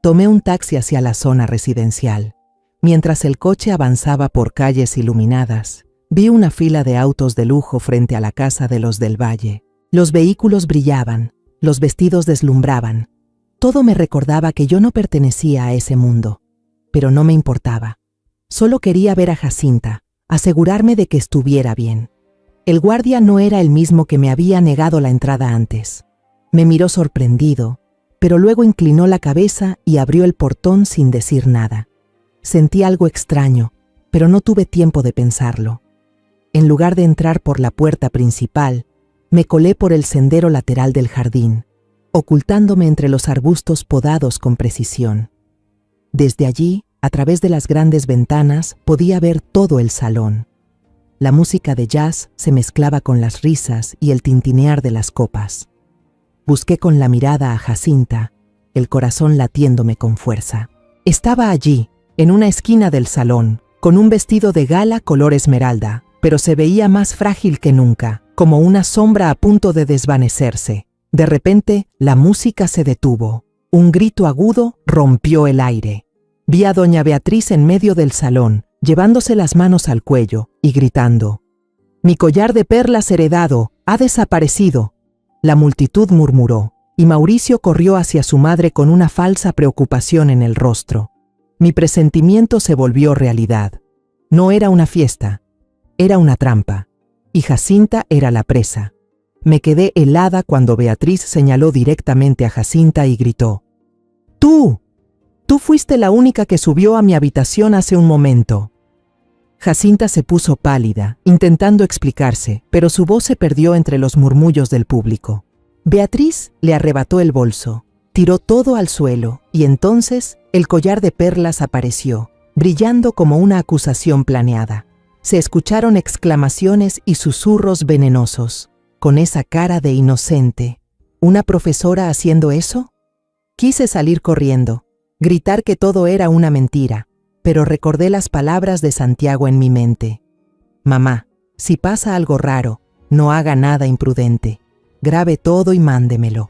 Tomé un taxi hacia la zona residencial. Mientras el coche avanzaba por calles iluminadas, vi una fila de autos de lujo frente a la casa de los del Valle. Los vehículos brillaban, los vestidos deslumbraban. Todo me recordaba que yo no pertenecía a ese mundo, pero no me importaba. Solo quería ver a Jacinta, asegurarme de que estuviera bien. El guardia no era el mismo que me había negado la entrada antes. Me miró sorprendido, pero luego inclinó la cabeza y abrió el portón sin decir nada. Sentí algo extraño, pero no tuve tiempo de pensarlo. En lugar de entrar por la puerta principal, me colé por el sendero lateral del jardín, ocultándome entre los arbustos podados con precisión. Desde allí, a través de las grandes ventanas, podía ver todo el salón. La música de jazz se mezclaba con las risas y el tintinear de las copas. Busqué con la mirada a Jacinta, el corazón latiéndome con fuerza. Estaba allí, en una esquina del salón, con un vestido de gala color esmeralda, pero se veía más frágil que nunca, como una sombra a punto de desvanecerse. De repente, la música se detuvo. Un grito agudo rompió el aire. Vi a doña Beatriz en medio del salón, llevándose las manos al cuello y gritando: «Mi collar de perlas heredado ha desaparecido». La multitud murmuró, y Mauricio corrió hacia su madre con una falsa preocupación en el rostro. Mi presentimiento se volvió realidad. No era una fiesta, era una trampa, y Jacinta era la presa. Me quedé helada cuando Beatriz señaló directamente a Jacinta y gritó: «¡Tú! Tú fuiste la única que subió a mi habitación hace un momento». Jacinta se puso pálida, intentando explicarse, pero su voz se perdió entre los murmullos del público. Beatriz le arrebató el bolso, tiró todo al suelo, y entonces el collar de perlas apareció, brillando como una acusación planeada. Se escucharon exclamaciones y susurros venenosos. Con esa cara de inocente, ¿una profesora haciendo eso? Quise salir corriendo, gritar que todo era una mentira, pero recordé las palabras de Santiago en mi mente. «Mamá, si pasa algo raro, no haga nada imprudente. Grabe todo y mándemelo».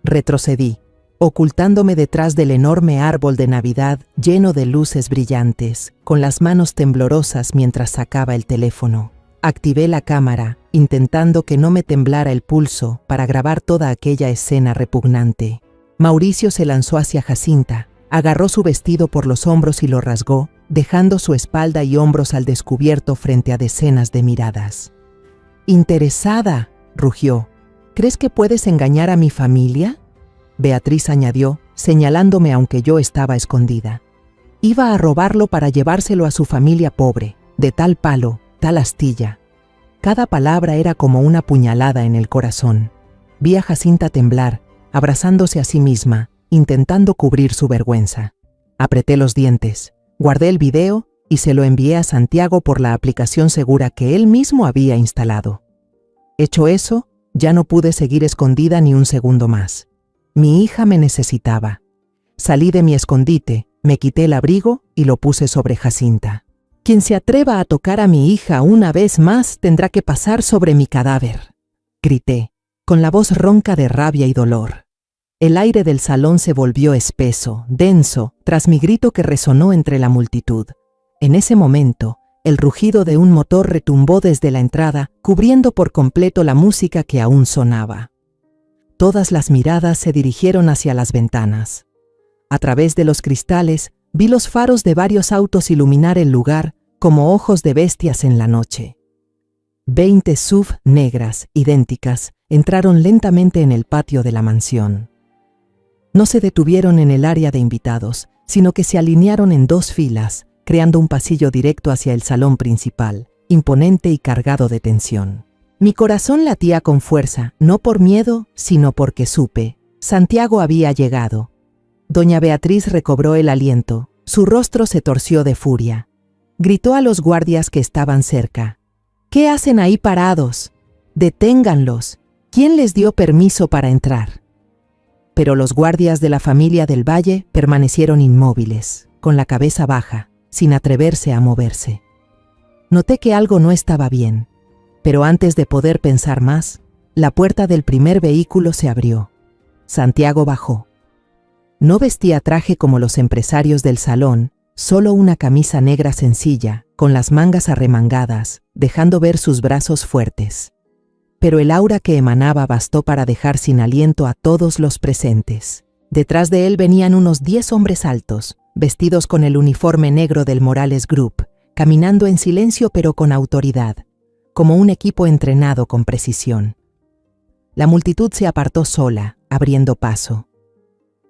Retrocedí, ocultándome detrás del enorme árbol de Navidad lleno de luces brillantes, con las manos temblorosas mientras sacaba el teléfono. Activé la cámara, intentando que no me temblara el pulso para grabar toda aquella escena repugnante. Mauricio se lanzó hacia Jacinta, agarró su vestido por los hombros y lo rasgó, dejando su espalda y hombros al descubierto frente a decenas de miradas. «Interesada», rugió. «¿Crees que puedes engañar a mi familia?», Beatriz añadió, señalándome aunque yo estaba escondida. «Iba a robarlo para llevárselo a su familia pobre, de tal palo, tal astilla». Cada palabra era como una puñalada en el corazón. Vi a Jacinta temblar, abrazándose a sí misma, intentando cubrir su vergüenza. Apreté los dientes, guardé el video y se lo envié a Santiago por la aplicación segura que él mismo había instalado. Hecho eso, ya no pude seguir escondida ni un segundo más. Mi hija me necesitaba. Salí de mi escondite, me quité el abrigo y lo puse sobre Jacinta. «Quien se atreva a tocar a mi hija una vez más tendrá que pasar sobre mi cadáver», grité, con la voz ronca de rabia y dolor. El aire del salón se volvió espeso, denso, tras mi grito que resonó entre la multitud. En ese momento, el rugido de un motor retumbó desde la entrada, cubriendo por completo la música que aún sonaba. Todas las miradas se dirigieron hacia las ventanas. A través de los cristales, vi los faros de varios autos iluminar el lugar como ojos de bestias en la noche. 20 SUV negras, idénticas, entraron lentamente en el patio de la mansión. No se detuvieron en el área de invitados, sino que se alinearon en 2 filas, creando un pasillo directo hacia el salón principal, imponente y cargado de tensión. Mi corazón latía con fuerza, no por miedo, sino porque supe. Santiago había llegado. Doña Beatriz recobró el aliento, su rostro se torció de furia. Gritó a los guardias que estaban cerca: «¿Qué hacen ahí parados? Deténganlos. ¿Quién les dio permiso para entrar?». Pero los guardias de la familia del Valle permanecieron inmóviles, con la cabeza baja, sin atreverse a moverse. Noté que algo no estaba bien, pero antes de poder pensar más, la puerta del primer vehículo se abrió. Santiago bajó. No vestía traje como los empresarios del salón, solo una camisa negra sencilla, con las mangas arremangadas, dejando ver sus brazos fuertes. Pero el aura que emanaba bastó para dejar sin aliento a todos los presentes. Detrás de él venían unos 10 hombres altos, vestidos con el uniforme negro del Morales Group, caminando en silencio pero con autoridad, como un equipo entrenado con precisión. La multitud se apartó sola, abriendo paso.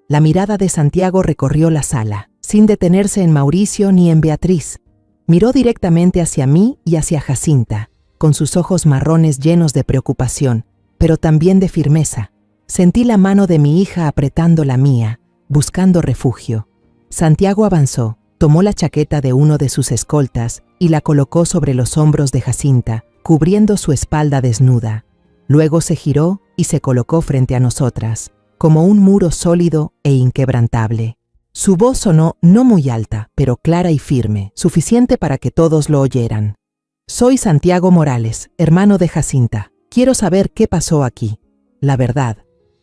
La mirada de Santiago recorrió la sala, sin detenerse en Mauricio ni en Beatriz. Miró directamente hacia mí y hacia Jacinta, con sus ojos marrones llenos de preocupación, pero también de firmeza. Sentí la mano de mi hija apretando la mía, buscando refugio. Santiago avanzó, tomó la chaqueta de uno de sus escoltas y la colocó sobre los hombros de Jacinta, cubriendo su espalda desnuda. Luego se giró y se colocó frente a nosotras, como un muro sólido e inquebrantable. Su voz sonó no muy alta, pero clara y firme, suficiente para que todos lo oyeran. Soy Santiago Morales, hermano de Jacinta. Quiero saber qué pasó aquí. La verdad.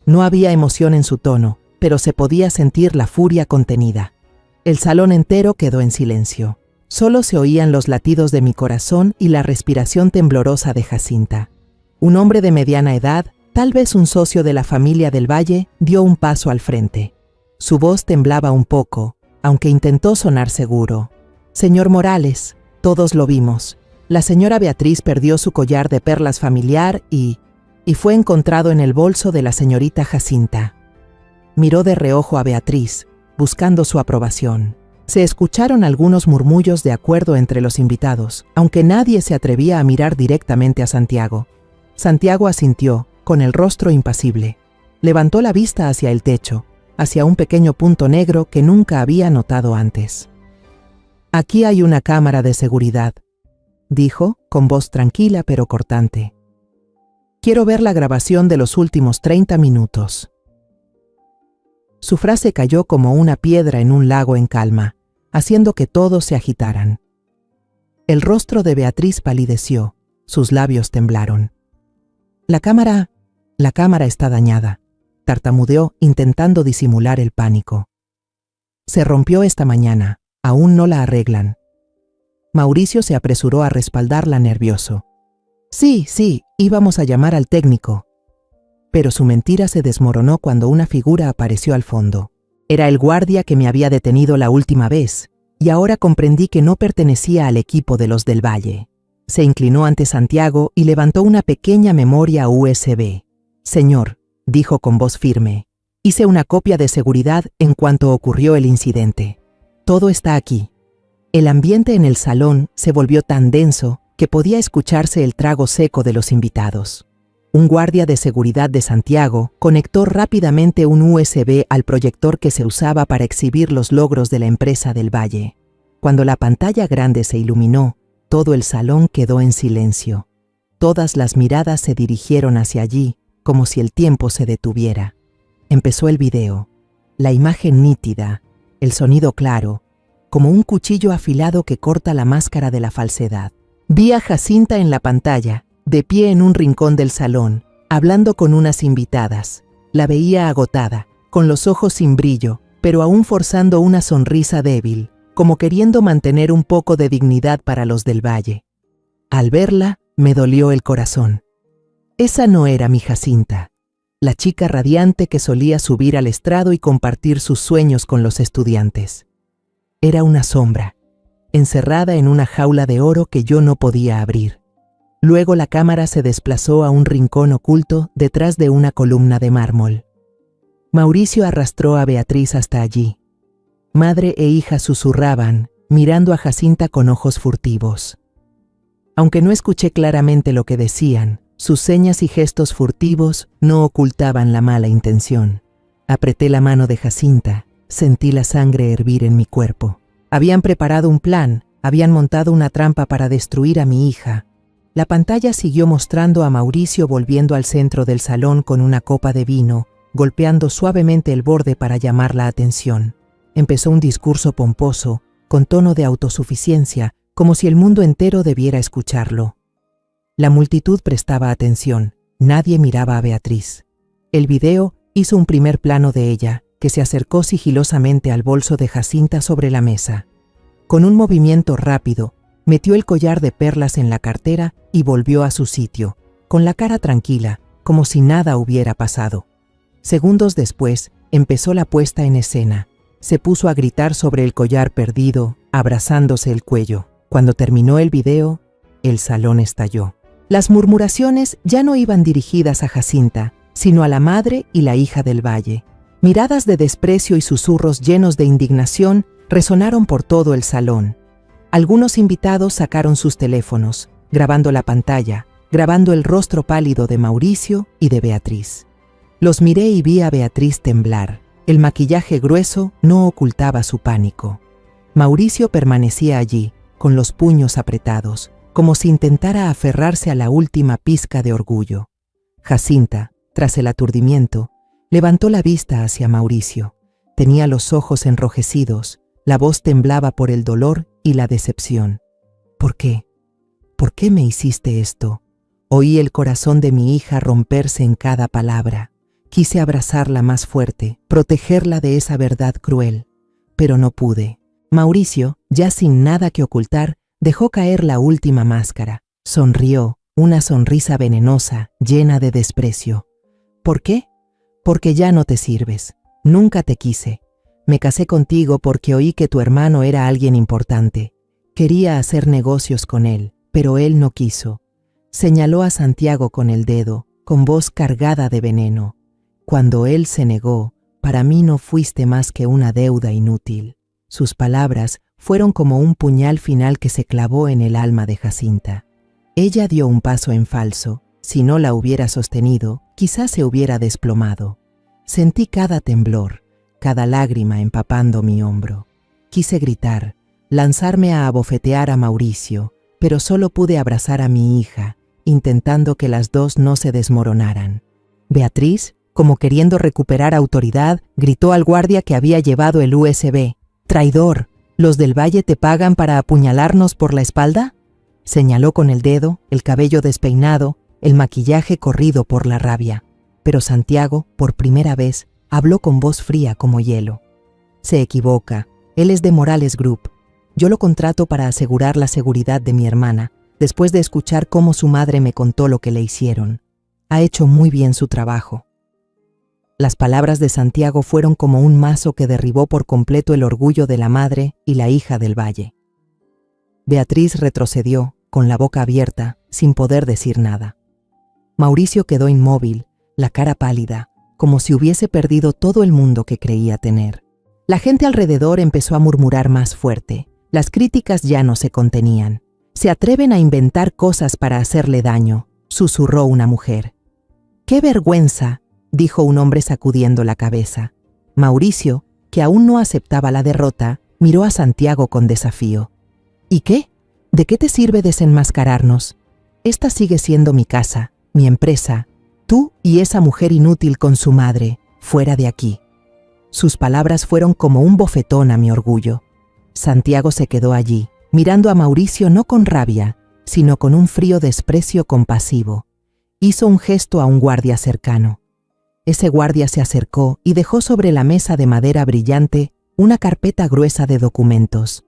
No había emoción en su tono, pero se podía sentir la furia contenida. El salón entero quedó en silencio. Solo se oían los latidos de mi corazón y la respiración temblorosa de Jacinta. Un hombre de mediana edad, tal vez un socio de la familia del Valle, dio un paso al frente. Su voz temblaba un poco, aunque intentó sonar seguro. Señor Morales, todos lo vimos. La señora Beatriz perdió su collar de perlas familiar y fue encontrado en el bolso de la señorita Jacinta. Miró de reojo a Beatriz, buscando su aprobación. Se escucharon algunos murmullos de acuerdo entre los invitados, aunque nadie se atrevía a mirar directamente a Santiago. Santiago asintió, con el rostro impasible. Levantó la vista hacia el techo, hacia un pequeño punto negro que nunca había notado antes. «Aquí hay una cámara de seguridad», dijo, con voz tranquila pero cortante. «Quiero ver la grabación de los últimos 30 minutos». Su frase cayó como una piedra en un lago en calma, haciendo que todos se agitaran. El rostro de Beatriz palideció, sus labios temblaron. La cámara está dañada», tartamudeó intentando disimular el pánico. «Se rompió esta mañana, aún no la arreglan». Mauricio se apresuró a respaldarla nervioso. Sí, íbamos a llamar al técnico». Pero su mentira se desmoronó cuando una figura apareció al fondo. Era el guardia que me había detenido la última vez, y ahora comprendí que no pertenecía al equipo de los del Valle. Se inclinó ante Santiago y levantó una pequeña memoria USB. «Señor», dijo con voz firme, «hice una copia de seguridad en cuanto ocurrió el incidente. Todo está aquí». El ambiente en el salón se volvió tan denso que podía escucharse el trago seco de los invitados. Un guardia de seguridad de Santiago conectó rápidamente un USB al proyector que se usaba para exhibir los logros de la empresa del Valle. Cuando la pantalla grande se iluminó, todo el salón quedó en silencio. Todas las miradas se dirigieron hacia allí, como si el tiempo se detuviera. Empezó el video. La imagen nítida, el sonido claro, como un cuchillo afilado que corta la máscara de la falsedad. Vi a Jacinta en la pantalla, de pie en un rincón del salón, hablando con unas invitadas. La veía agotada, con los ojos sin brillo, pero aún forzando una sonrisa débil, como queriendo mantener un poco de dignidad para los del Valle. Al verla, me dolió el corazón. Esa no era mi Jacinta, la chica radiante que solía subir al estrado y compartir sus sueños con los estudiantes. Era una sombra, encerrada en una jaula de oro que yo no podía abrir. Luego la cámara se desplazó a un rincón oculto detrás de una columna de mármol. Mauricio arrastró a Beatriz hasta allí. Madre e hija susurraban, mirando a Jacinta con ojos furtivos. Aunque no escuché claramente lo que decían, sus señas y gestos furtivos no ocultaban la mala intención. Apreté la mano de Jacinta, sentí la sangre hervir en mi cuerpo. Habían preparado un plan, habían montado una trampa para destruir a mi hija. La pantalla siguió mostrando a Mauricio volviendo al centro del salón con una copa de vino, golpeando suavemente el borde para llamar la atención. Empezó un discurso pomposo, con tono de autosuficiencia, como si el mundo entero debiera escucharlo. La multitud prestaba atención, nadie miraba a Beatriz. El video hizo un primer plano de ella, que se acercó sigilosamente al bolso de Jacinta sobre la mesa. Con un movimiento rápido, metió el collar de perlas en la cartera y volvió a su sitio, con la cara tranquila, como si nada hubiera pasado. Segundos después, empezó la puesta en escena. Se puso a gritar sobre el collar perdido, abrazándose el cuello. Cuando terminó el video, el salón estalló. Las murmuraciones ya no iban dirigidas a Jacinta, sino a la madre y la hija del valle. Miradas de desprecio y susurros llenos de indignación resonaron por todo el salón. Algunos invitados sacaron sus teléfonos, grabando la pantalla, grabando el rostro pálido de Mauricio y de Beatriz. Los miré y vi a Beatriz temblar. El maquillaje grueso no ocultaba su pánico. Mauricio permanecía allí, con los puños apretados, como si intentara aferrarse a la última pizca de orgullo. Jacinta, tras el aturdimiento, levantó la vista hacia Mauricio. Tenía los ojos enrojecidos, la voz temblaba por el dolor y la decepción. ¿Por qué? ¿Por qué me hiciste esto? Oí el corazón de mi hija romperse en cada palabra. Quise abrazarla más fuerte, protegerla de esa verdad cruel, pero no pude. Mauricio, ya sin nada que ocultar, dejó caer la última máscara. Sonrió, una sonrisa venenosa, llena de desprecio. ¿Por qué? Porque ya no te sirves. Nunca te quise. Me casé contigo porque oí que tu hermano era alguien importante. Quería hacer negocios con él, pero él no quiso. Señaló a Santiago con el dedo, con voz cargada de veneno. Cuando él se negó, para mí no fuiste más que una deuda inútil. Sus palabras fueron como un puñal final que se clavó en el alma de Jacinta. Ella dio un paso en falso. Si no la hubiera sostenido, quizás se hubiera desplomado. Sentí cada temblor, cada lágrima empapando mi hombro. Quise gritar, lanzarme a abofetear a Mauricio, pero solo pude abrazar a mi hija, intentando que las dos no se desmoronaran. Beatriz, como queriendo recuperar autoridad, gritó al guardia que había llevado el USB. «¡Traidor! ¿Los del Valle te pagan para apuñalarnos por la espalda?», señaló con el dedo, el cabello despeinado, el maquillaje corrido por la rabia. Pero Santiago, por primera vez, habló con voz fría como hielo. «Se equivoca. Él es de Morales Group. Yo lo contrato para asegurar la seguridad de mi hermana, después de escuchar cómo su madre me contó lo que le hicieron. Ha hecho muy bien su trabajo». Las palabras de Santiago fueron como un mazo que derribó por completo el orgullo de la madre y la hija del Valle. Beatriz retrocedió, con la boca abierta, sin poder decir nada. Mauricio quedó inmóvil, la cara pálida, como si hubiese perdido todo el mundo que creía tener. La gente alrededor empezó a murmurar más fuerte. Las críticas ya no se contenían. «Se atreven a inventar cosas para hacerle daño», susurró una mujer. «¡Qué vergüenza!», dijo un hombre sacudiendo la cabeza. Mauricio, que aún no aceptaba la derrota, miró a Santiago con desafío. «¿Y qué? ¿De qué te sirve desenmascararnos? Esta sigue siendo mi casa, mi empresa. Tú y esa mujer inútil con su madre, fuera de aquí». Sus palabras fueron como un bofetón a mi orgullo. Santiago se quedó allí, mirando a Mauricio no con rabia, sino con un frío desprecio compasivo. Hizo un gesto a un guardia cercano. Ese guardia se acercó y dejó sobre la mesa de madera brillante una carpeta gruesa de documentos.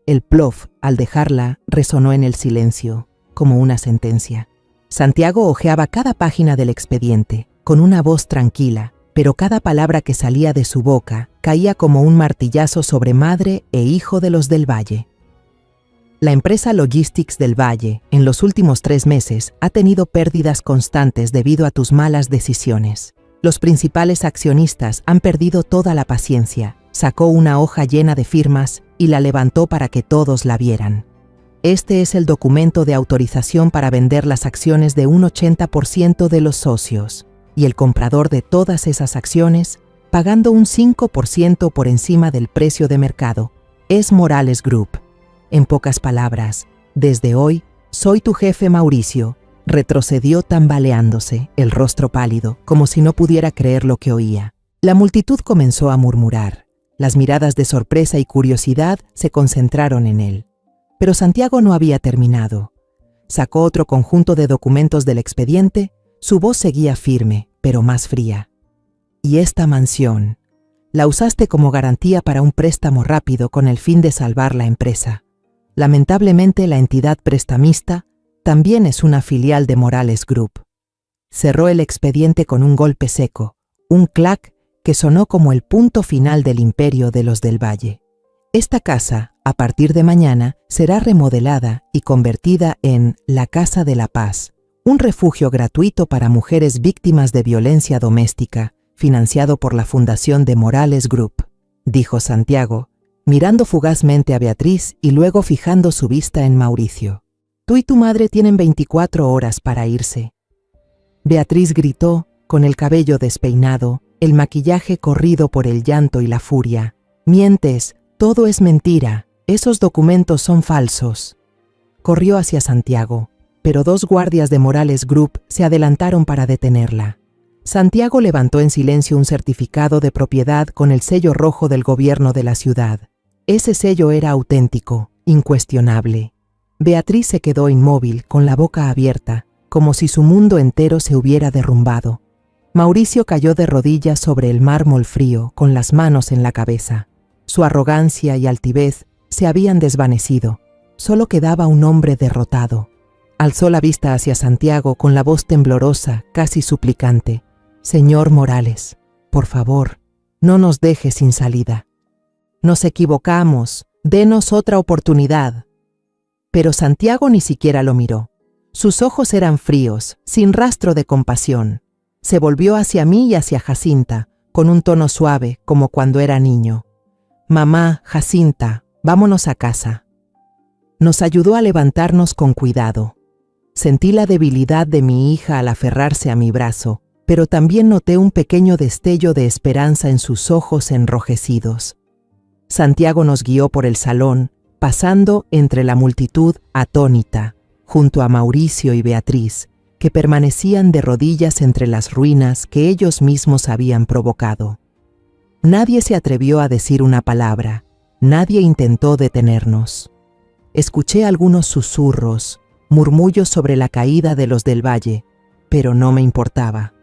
El plof, al dejarla, resonó en el silencio, como una sentencia. Santiago hojeaba cada página del expediente, con una voz tranquila, pero cada palabra que salía de su boca caía como un martillazo sobre madre e hijo de los del Valle. La empresa Logistics del Valle, en los últimos 3 meses, ha tenido pérdidas constantes debido a tus malas decisiones. Los principales accionistas han perdido toda la paciencia. Sacó una hoja llena de firmas y la levantó para que todos la vieran. Este es el documento de autorización para vender las acciones de un 80% de los socios, y el comprador de todas esas acciones, pagando un 5% por encima del precio de mercado, es Morales Group. En pocas palabras, desde hoy, soy tu jefe Mauricio. Retrocedió tambaleándose, el rostro pálido, como si no pudiera creer lo que oía. La multitud comenzó a murmurar. Las miradas de sorpresa y curiosidad se concentraron en él. Pero Santiago no había terminado. Sacó otro conjunto de documentos del expediente, su voz seguía firme, pero más fría. «Y esta mansión, la usaste como garantía para un préstamo rápido con el fin de salvar la empresa. Lamentablemente la entidad prestamista también es una filial de Morales Group». Cerró el expediente con un golpe seco, un clac que sonó como el punto final del imperio de los del Valle. «Esta casa A partir de mañana será remodelada y convertida en la Casa de la Paz, un refugio gratuito para mujeres víctimas de violencia doméstica, financiado por la Fundación de Morales Group, dijo Santiago, mirando fugazmente a Beatriz y luego fijando su vista en Mauricio. Tú y tu madre tienen 24 horas para irse. Beatriz gritó, con el cabello despeinado, el maquillaje corrido por el llanto y la furia. Mientes, todo es mentira, esos documentos son falsos. Corrió hacia Santiago, pero 2 guardias de Morales Group se adelantaron para detenerla. Santiago levantó en silencio un certificado de propiedad con el sello rojo del gobierno de la ciudad. Ese sello era auténtico, incuestionable. Beatriz se quedó inmóvil, con la boca abierta, como si su mundo entero se hubiera derrumbado. Mauricio cayó de rodillas sobre el mármol frío, con las manos en la cabeza. Su arrogancia y altivez se habían desvanecido. Solo quedaba un hombre derrotado. Alzó la vista hacia Santiago con la voz temblorosa, casi suplicante. Señor Morales, por favor, no nos deje sin salida. Nos equivocamos, denos otra oportunidad. Pero Santiago ni siquiera lo miró. Sus ojos eran fríos, sin rastro de compasión. Se volvió hacia mí y hacia Jacinta, con un tono suave, como cuando era niño. Mamá, Jacinta, vámonos a casa. Nos ayudó a levantarnos con cuidado. Sentí la debilidad de mi hija al aferrarse a mi brazo, pero también noté un pequeño destello de esperanza en sus ojos enrojecidos. Santiago nos guió por el salón, pasando entre la multitud atónita, junto a Mauricio y Beatriz, que permanecían de rodillas entre las ruinas que ellos mismos habían provocado. Nadie se atrevió a decir una palabra, nadie intentó detenernos. Escuché algunos susurros, murmullos sobre la caída de los del valle, pero no me importaba.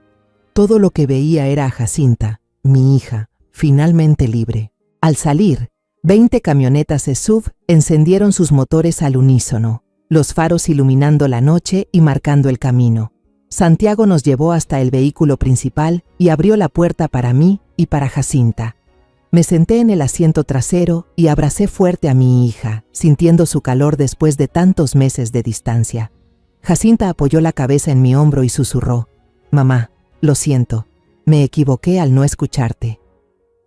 Todo lo que veía era a Jacinta, mi hija, finalmente libre. Al salir, 20 camionetas SUV encendieron sus motores al unísono, los faros iluminando la noche y marcando el camino. Santiago nos llevó hasta el vehículo principal y abrió la puerta para mí y para Jacinta. Me senté en el asiento trasero y abracé fuerte a mi hija, sintiendo su calor después de tantos meses de distancia. Jacinta apoyó la cabeza en mi hombro y susurró, «Mamá, lo siento, me equivoqué al no escucharte».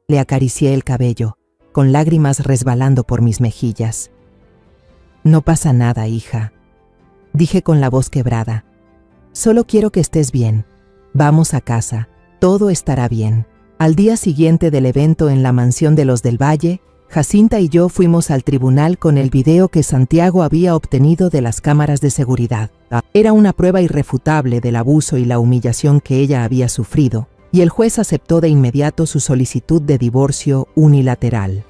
Le acaricié el cabello, con lágrimas resbalando por mis mejillas. «No pasa nada, hija», dije con la voz quebrada. «Solo quiero que estés bien. Vamos a casa, todo estará bien». Al día siguiente del evento en la mansión de los del Valle, Jacinta y yo fuimos al tribunal con el video que Santiago había obtenido de las cámaras de seguridad. Era una prueba irrefutable del abuso y la humillación que ella había sufrido, y el juez aceptó de inmediato su solicitud de divorcio unilateral.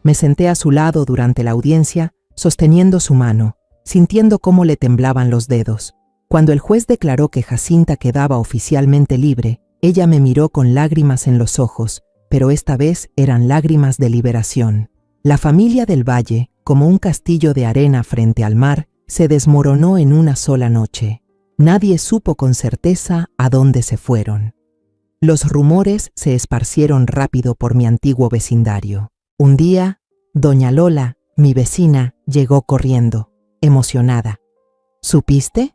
Me senté a su lado durante la audiencia, sosteniendo su mano, sintiendo cómo le temblaban los dedos. Cuando el juez declaró que Jacinta quedaba oficialmente libre, ella me miró con lágrimas en los ojos, pero esta vez eran lágrimas de liberación. La familia del Valle, como un castillo de arena frente al mar, se desmoronó en una sola noche. Nadie supo con certeza a dónde se fueron. Los rumores se esparcieron rápido por mi antiguo vecindario. Un día, doña Lola, mi vecina, llegó corriendo, emocionada. ¿Supiste?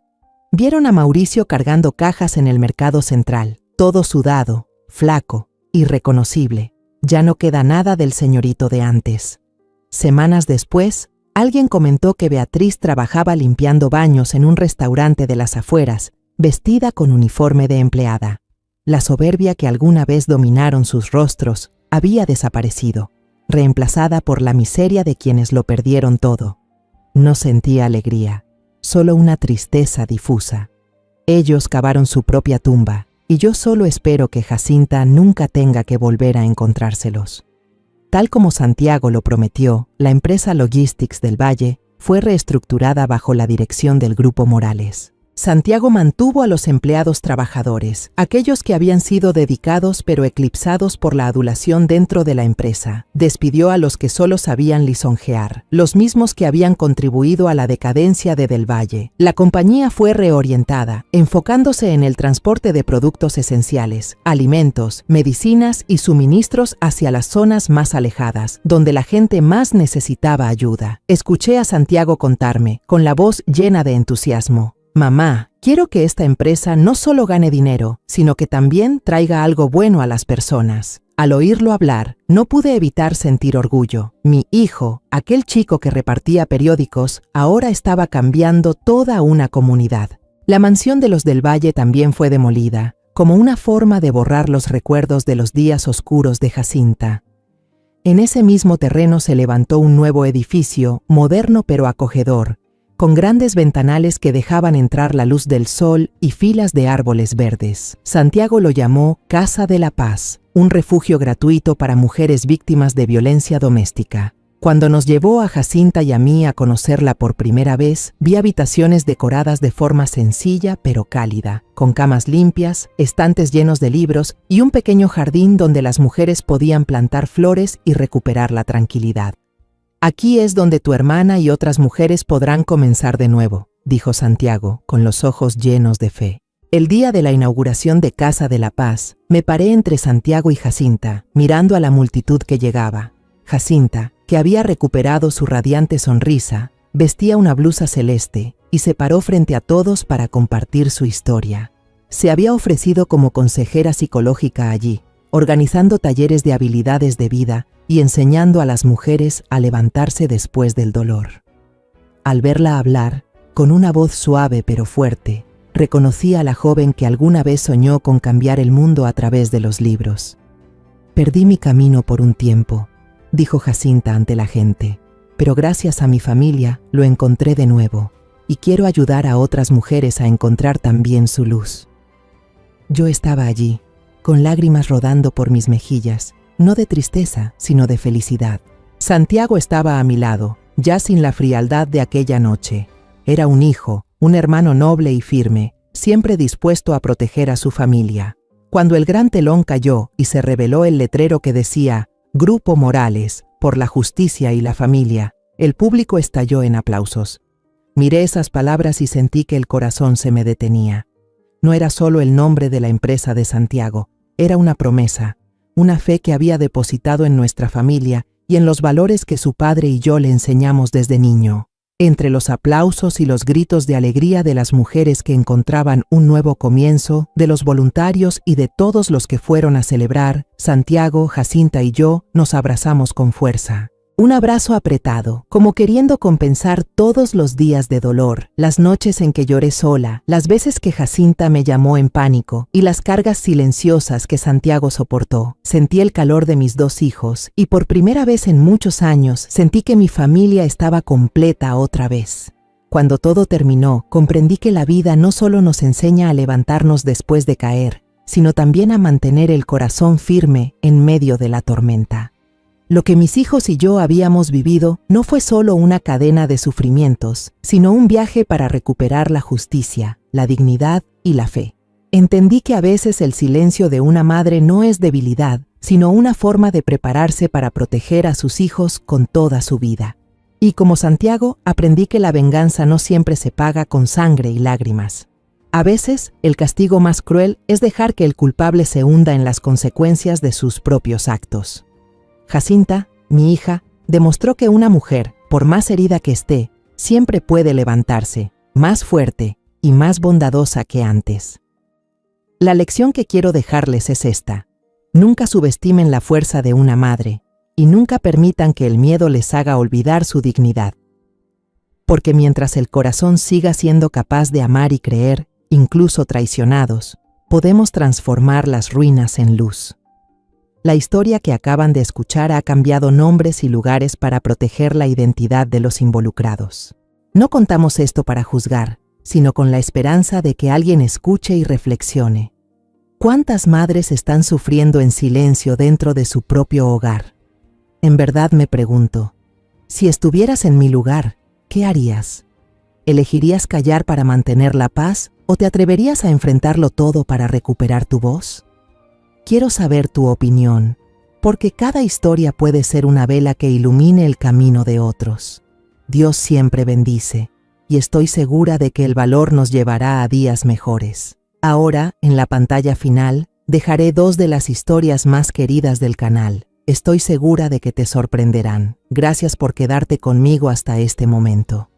Vieron a Mauricio cargando cajas en el mercado central. Todo sudado, flaco, irreconocible. Ya no queda nada del señorito de antes. Semanas después, alguien comentó que Beatriz trabajaba limpiando baños en un restaurante de las afueras, vestida con uniforme de empleada. La soberbia que alguna vez dominaron sus rostros había desaparecido, reemplazada por la miseria de quienes lo perdieron todo. No sentía alegría, solo una tristeza difusa. Ellos cavaron su propia tumba, y yo solo espero que Jacinta nunca tenga que volver a encontrárselos. Tal como Santiago lo prometió, la empresa Logistics del Valle fue reestructurada bajo la dirección del Grupo Morales. Santiago mantuvo a los empleados trabajadores, aquellos que habían sido dedicados pero eclipsados por la adulación dentro de la empresa. Despidió a los que solo sabían lisonjear, los mismos que habían contribuido a la decadencia de Del Valle. La compañía fue reorientada, enfocándose en el transporte de productos esenciales, alimentos, medicinas y suministros hacia las zonas más alejadas, donde la gente más necesitaba ayuda. Escuché a Santiago contarme, con la voz llena de entusiasmo: «Mamá, quiero que esta empresa no solo gane dinero, sino que también traiga algo bueno a las personas». Al oírlo hablar, no pude evitar sentir orgullo. Mi hijo, aquel chico que repartía periódicos, ahora estaba cambiando toda una comunidad. La mansión de los Del Valle también fue demolida, como una forma de borrar los recuerdos de los días oscuros de Jacinta. En ese mismo terreno se levantó un nuevo edificio, moderno pero acogedor, con grandes ventanales que dejaban entrar la luz del sol y filas de árboles verdes. Santiago lo llamó Casa de la Paz, un refugio gratuito para mujeres víctimas de violencia doméstica. Cuando nos llevó a Jacinta y a mí a conocerla por primera vez, vi habitaciones decoradas de forma sencilla pero cálida, con camas limpias, estantes llenos de libros y un pequeño jardín donde las mujeres podían plantar flores y recuperar la tranquilidad. «Aquí es donde tu hermana y otras mujeres podrán comenzar de nuevo», dijo Santiago, con los ojos llenos de fe. El día de la inauguración de Casa de la Paz, me paré entre Santiago y Jacinta, mirando a la multitud que llegaba. Jacinta, que había recuperado su radiante sonrisa, vestía una blusa celeste y se paró frente a todos para compartir su historia. Se había ofrecido como consejera psicológica allí, organizando talleres de habilidades de vida y enseñando a las mujeres a levantarse después del dolor. Al verla hablar, con una voz suave pero fuerte, reconocí a la joven que alguna vez soñó con cambiar el mundo a través de los libros. «Perdí mi camino por un tiempo», dijo Jacinta ante la gente, «pero gracias a mi familia lo encontré de nuevo y quiero ayudar a otras mujeres a encontrar también su luz». Yo estaba allí, con lágrimas rodando por mis mejillas, no de tristeza, sino de felicidad. Santiago estaba a mi lado, ya sin la frialdad de aquella noche. Era un hijo, un hermano noble y firme, siempre dispuesto a proteger a su familia. Cuando el gran telón cayó y se reveló el letrero que decía «Grupo Morales, por la justicia y la familia», el público estalló en aplausos. Miré esas palabras y sentí que el corazón se me detenía. No era solo el nombre de la empresa de Santiago, era una promesa, una fe que había depositado en nuestra familia y en los valores que su padre y yo le enseñamos desde niño. Entre los aplausos y los gritos de alegría de las mujeres que encontraban un nuevo comienzo, de los voluntarios y de todos los que fueron a celebrar, Santiago, Jacinta y yo nos abrazamos con fuerza. Un abrazo apretado, como queriendo compensar todos los días de dolor, las noches en que lloré sola, las veces que Jacinta me llamó en pánico y las cargas silenciosas que Santiago soportó. Sentí el calor de mis dos hijos y por primera vez en muchos años sentí que mi familia estaba completa otra vez. Cuando todo terminó, comprendí que la vida no solo nos enseña a levantarnos después de caer, sino también a mantener el corazón firme en medio de la tormenta. Lo que mis hijos y yo habíamos vivido no fue solo una cadena de sufrimientos, sino un viaje para recuperar la justicia, la dignidad y la fe. Entendí que a veces el silencio de una madre no es debilidad, sino una forma de prepararse para proteger a sus hijos con toda su vida. Y como Santiago, aprendí que la venganza no siempre se paga con sangre y lágrimas. A veces, el castigo más cruel es dejar que el culpable se hunda en las consecuencias de sus propios actos. Jacinta, mi hija, demostró que una mujer, por más herida que esté, siempre puede levantarse, más fuerte y más bondadosa que antes. La lección que quiero dejarles es esta: nunca subestimen la fuerza de una madre y nunca permitan que el miedo les haga olvidar su dignidad. Porque mientras el corazón siga siendo capaz de amar y creer, incluso traicionados, podemos transformar las ruinas en luz. La historia que acaban de escuchar ha cambiado nombres y lugares para proteger la identidad de los involucrados. No contamos esto para juzgar, sino con la esperanza de que alguien escuche y reflexione. ¿Cuántas madres están sufriendo en silencio dentro de su propio hogar? En verdad me pregunto, si estuvieras en mi lugar, ¿qué harías? ¿Elegirías callar para mantener la paz o te atreverías a enfrentarlo todo para recuperar tu voz? Quiero saber tu opinión, porque cada historia puede ser una vela que ilumine el camino de otros. Dios siempre bendice, y estoy segura de que el valor nos llevará a días mejores. Ahora, en la pantalla final, dejaré 2 de las historias más queridas del canal. Estoy segura de que te sorprenderán. Gracias por quedarte conmigo hasta este momento.